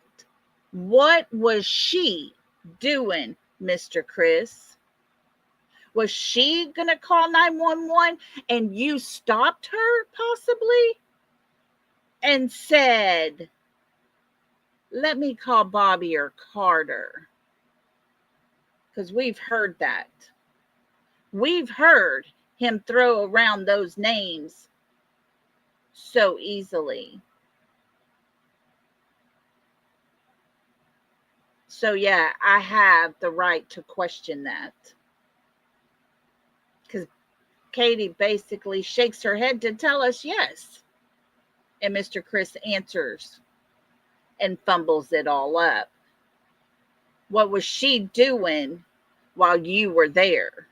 What was she doing, Mr. Chris? Was she going to call 911 and you stopped her possibly and said, let me call Bobby or Carter? Because we've heard that. We've heard him throw around those names so easily. So yeah, I have the right to question that. Because Katie basically shakes her head to tell us yes. And Mr. Chris answers and fumbles it all up. What was she doing while you were there?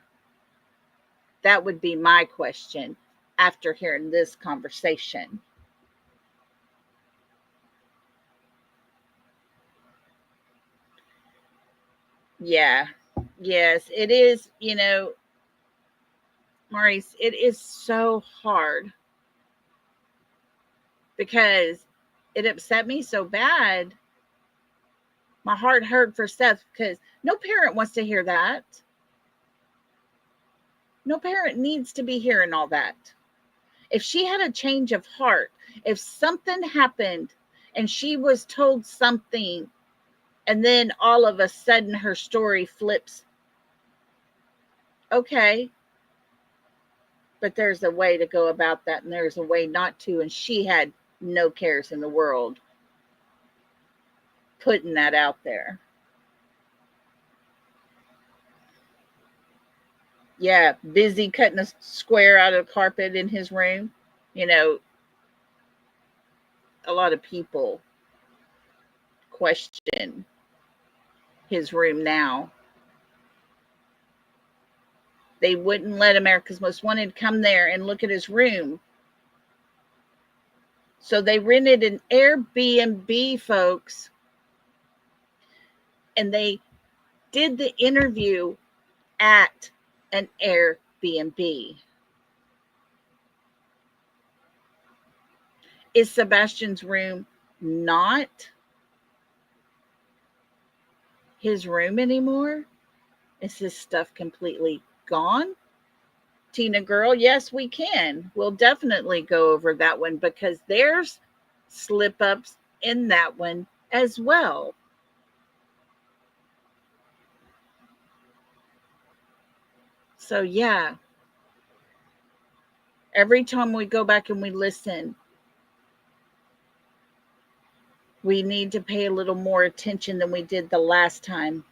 That would be my question after hearing this conversation. Yeah. Yes, it is, Maurice, it is so hard because it upset me so bad. My heart hurt for Seth because no parent wants to hear that. No parent needs to be hearing all that. If she had a change of heart, if something happened and she was told something and then all of a sudden her story flips, okay. But there's a way to go about that and there's a way not to. And she had no cares in the world putting that out there. Yeah, busy cutting a square out of the carpet in his room. A lot of people question his room now. They wouldn't let America's Most Wanted come there and look at his room. So they rented an Airbnb, folks. And they did the interview at an Airbnb. Is Sebastian's room not his room anymore? Is his stuff completely gone? Tina girl, yes, we can. We'll definitely go over that one because there's slip ups in that one as well. So yeah, every time we go back and we listen, we need to pay a little more attention than we did the last time.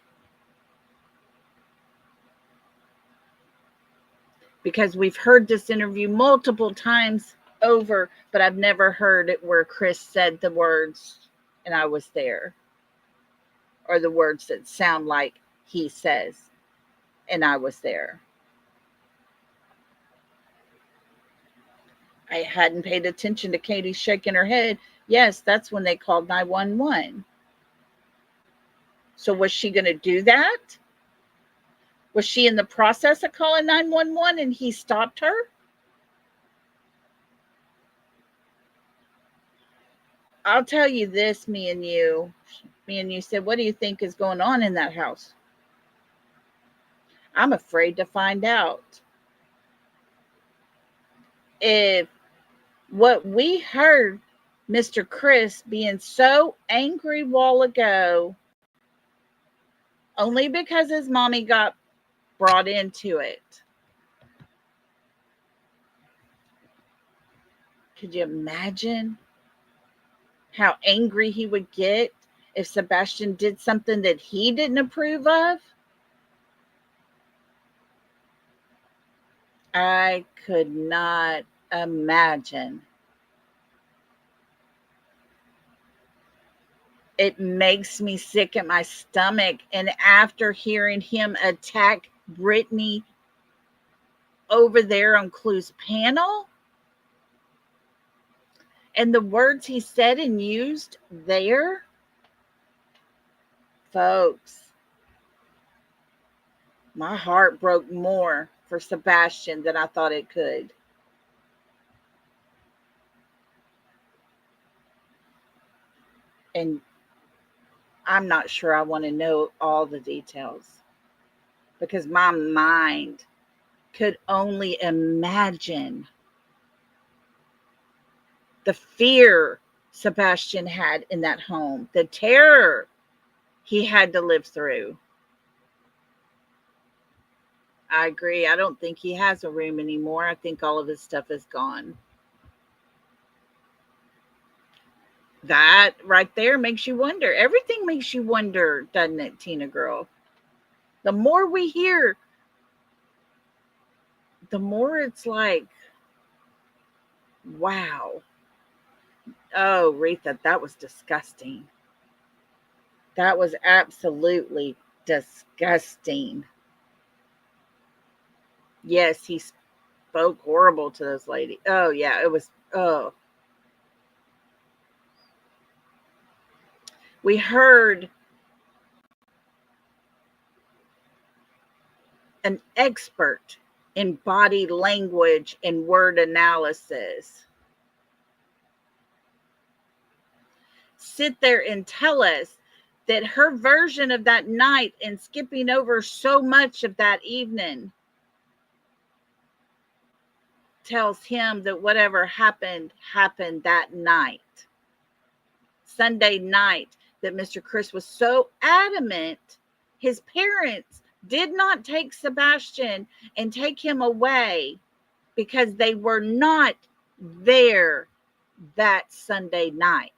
Because we've heard this interview multiple times over, but I've never heard it where Chris said the words, and I was there. Or the words that sound like he says, and I was there. I hadn't paid attention to Katie shaking her head. Yes, that's when they called 911. So was she going to do that? Was she in the process of calling 911 and he stopped her? I'll tell you this, me and you said, what do you think is going on in that house? I'm afraid to find out. If what we heard Mr. Chris being so angry a while ago, only because his mommy got brought into it. Could you imagine how angry he would get if Sebastian did something that he didn't approve of? I could not imagine. It makes me sick at my stomach. And after hearing him attack Brittany over there on Clue's panel, and the words he said and used there, folks, my heart broke more for Sebastian than I thought it could. And I'm not sure I want to know all the details because my mind could only imagine the fear Sebastian had in that home, the terror he had to live through. I agree. I don't think he has a room anymore. I think all of his stuff is gone. That right there makes you wonder. Everything makes you wonder, doesn't it, Tina girl? The more we hear, the more it's like, wow. Oh, Retha, that was disgusting. That was absolutely disgusting. Yes, he spoke horrible to this lady. Oh, yeah, it was, oh. We heard an expert in body language and word analysis sit there and tell us that her version of that night and skipping over so much of that evening tells him that whatever happened that night. Sunday night, that Mr. Chris was so adamant his parents did not take Sebastian and take him away because they were not there that Sunday night.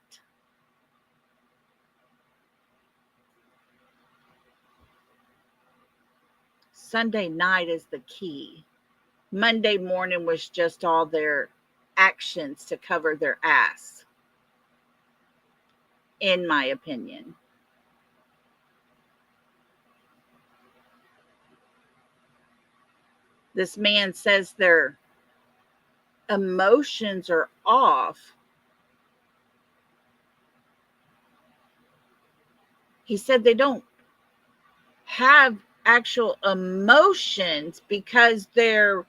Sunday night is the key. Monday morning was just all their actions to cover their ass, in my opinion. This man says their emotions are off. He said they don't have actual emotions because they're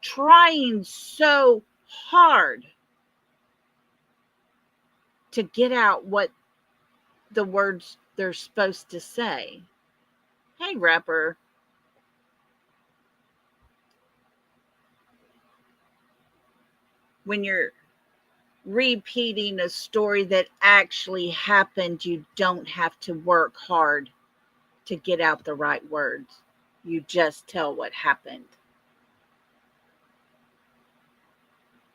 trying so hard to get out what the words they're supposed to say. Hey, rapper. When repeating a story that actually happened. You don't have to work hard to get out the right words. You just tell what happened.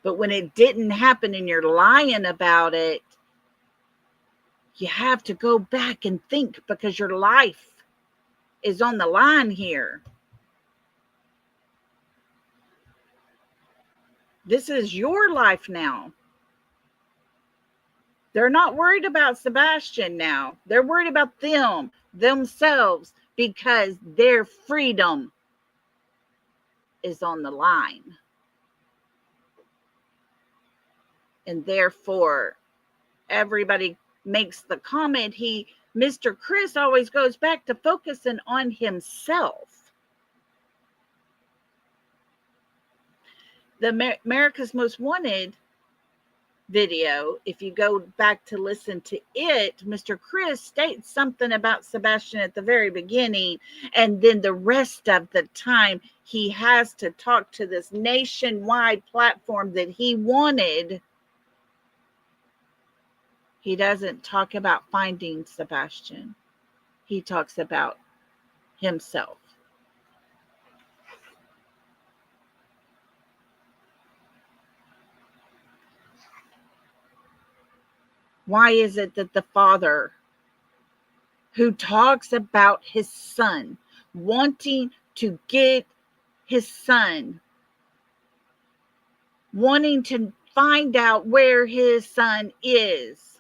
But when it didn't happen and you're lying about it, you have to go back and think, because your life is on the line here. This is your life now. They're not worried about Sebastian now. They're worried about themselves, because their freedom is on the line. And therefore, everybody makes the comment, Mr. Chris always goes back to focusing on himself. The America's Most Wanted video, if you go back to listen to it, Mr. Chris states something about Sebastian at the very beginning, and then the rest of the time he has to talk to this nationwide platform that he wanted. He doesn't talk about finding Sebastian. He talks about himself. Why is it that the father who talks about his son, wanting to get his son, wanting to find out where his son is,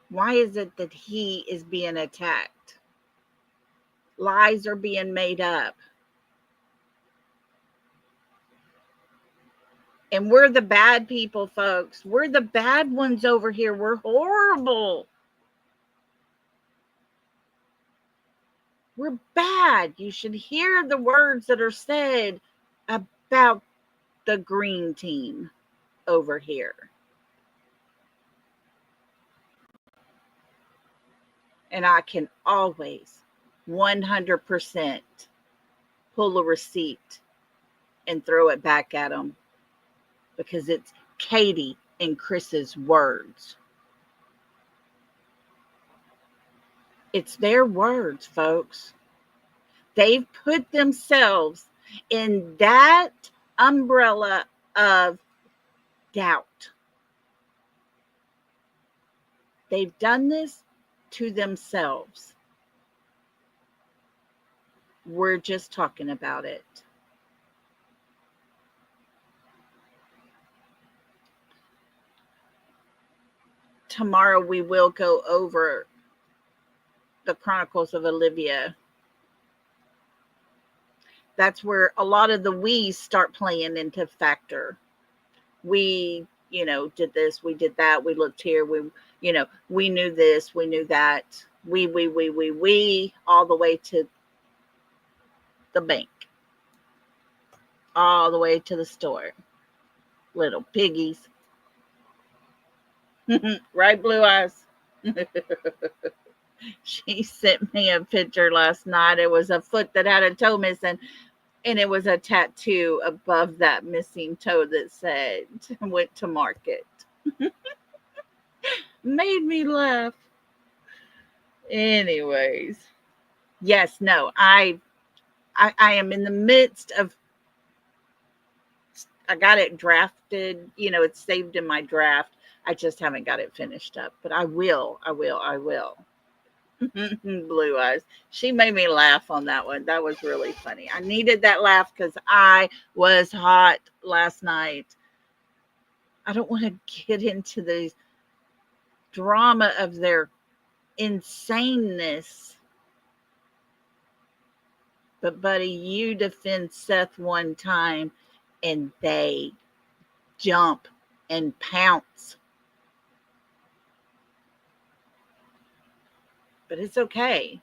why is it that he is being attacked? Lies are being made up. And we're the bad people, folks. We're the bad ones over here. We're horrible. We're bad. You should hear the words that are said about the green team over here. And I can always 100% pull a receipt and throw it back at them, because it's Katie and Chris's words. It's their words, folks. They've put themselves in that umbrella of doubt. They've done this to themselves. We're just talking about it. Tomorrow we will go over the Chronicles of Olivia. That's where a lot of the we's start playing into factor. We, did this, we did that, we looked here, we knew this, we knew that. We, all the way to the bank. All the way to the store. Little piggies. Right, Blue Eyes? She sent me a picture last night. It was a foot that had a toe missing, and it was a tattoo above that missing toe that said, went to market. Made me laugh. Anyways. Yes, no, I am in the midst of, I got it drafted, it's saved in my draft. I just haven't got it finished up, but I will. Blue Eyes. She made me laugh on that one. That was really funny. I needed that laugh because I was hot last night. I don't want to get into the drama of their insaneness. But, buddy, you defend Seth one time and they jump and pounce. But it's okay.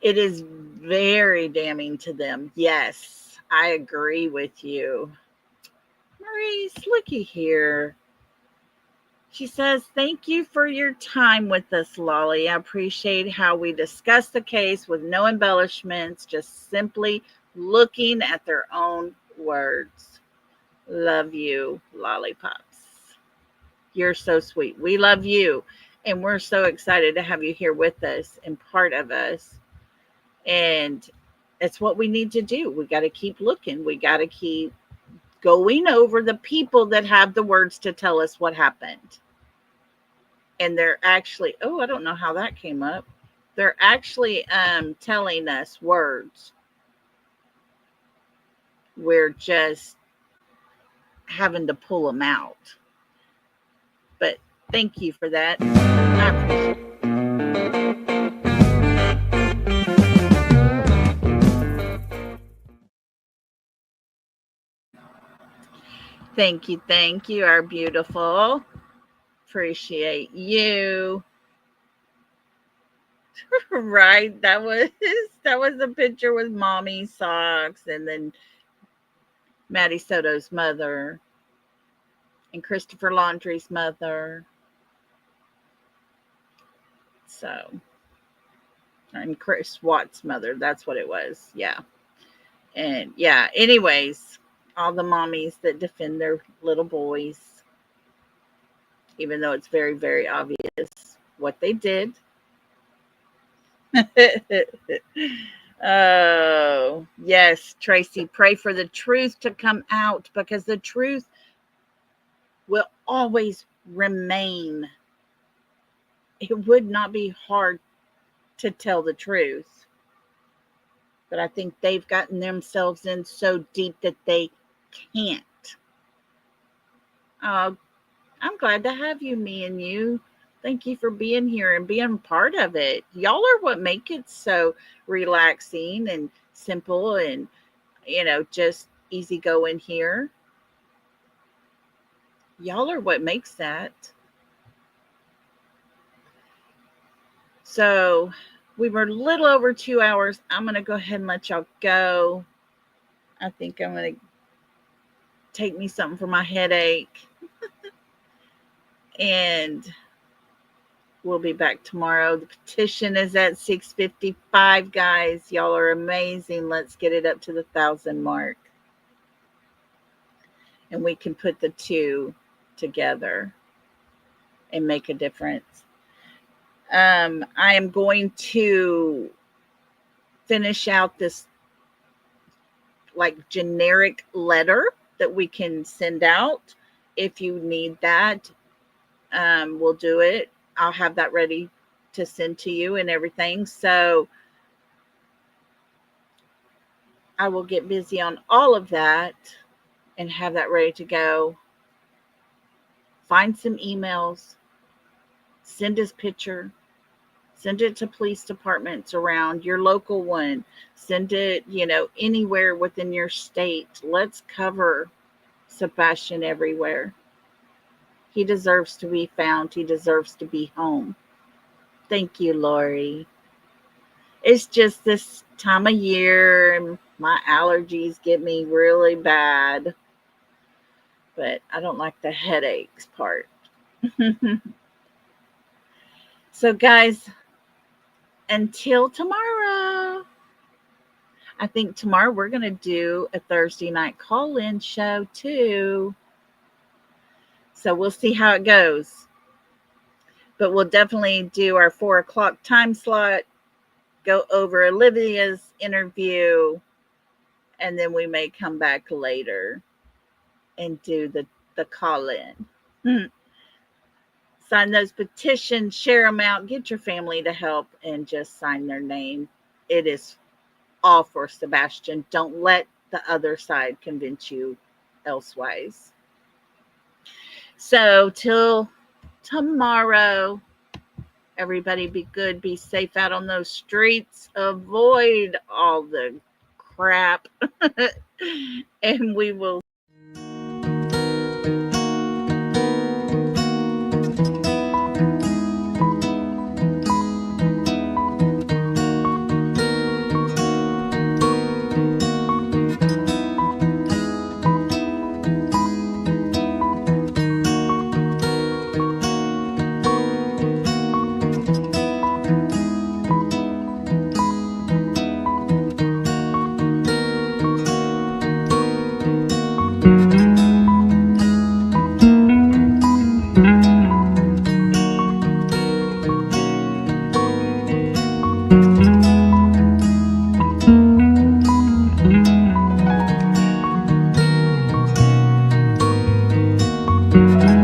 It is very damning to them. Yes, I agree with you. Maurice, looky here. She says, thank you for your time with us, Lolly. I appreciate how we discuss the case with no embellishments, just simply looking at their own words. Love you, lollipops. You're so sweet. We love you. And we're so excited to have you here with us and part of us. And it's what we need to do. We got to keep looking. We got to keep going over the people that have the words to tell us what happened. And they're actually, oh, I don't know how that came up. They're actually telling us words. We're just having to pull them out. But thank you for that. I appreciate it. Thank you, our beautiful. Appreciate you. Right, that was a picture with Mommy's socks, and then Maddie Soto's mother, and Christopher Laundrie's mother. So, and Chris Watt's mother, that's what it was. Yeah. And yeah, anyways, all the mommies that defend their little boys, even though it's very, very obvious what they did. Oh, yes, Tracy, pray for the truth to come out, because the truth will always remain. It would not be hard to tell the truth, but I think they've gotten themselves in so deep that they can't. Oh, I'm glad to have you, me and you. Thank you for being here and being part of it. Y'all are what make it so relaxing and simple and, just easy going here. Y'all are what makes that. So we were a little over 2 hours. I'm going to go ahead and let y'all go. I think I'm going to take me something for my headache. And we'll be back tomorrow. The petition is at 6:55, guys. Y'all are amazing. Let's get it up to the 1,000 mark. And we can put the two together and make a difference. I am going to finish out this generic letter that we can send out. If you need that, we'll do it. I'll have that ready to send to you and everything. So I will get busy on all of that and have that ready to go. Find some emails, send us picture, send it to police departments around your local one, send it, anywhere within your state. Let's cover Sebastian everywhere. He deserves to be found. He deserves to be home. Thank you, Lori. It's just this time of year and my allergies get me really bad. But I don't like the headaches part. So, guys, until tomorrow. I think tomorrow we're going to do a Thursday night call-in show too. So we'll see how it goes. But we'll definitely do our 4 o'clock time slot, go over Olivia's interview, and then we may come back later and do the call-in. Sign those petitions, share them out, get your family to help, and just sign their name. It is all for Sebastian. Don't let the other side convince you elsewise. So till tomorrow, everybody be good, be safe out on those streets, avoid all the crap, and we will you.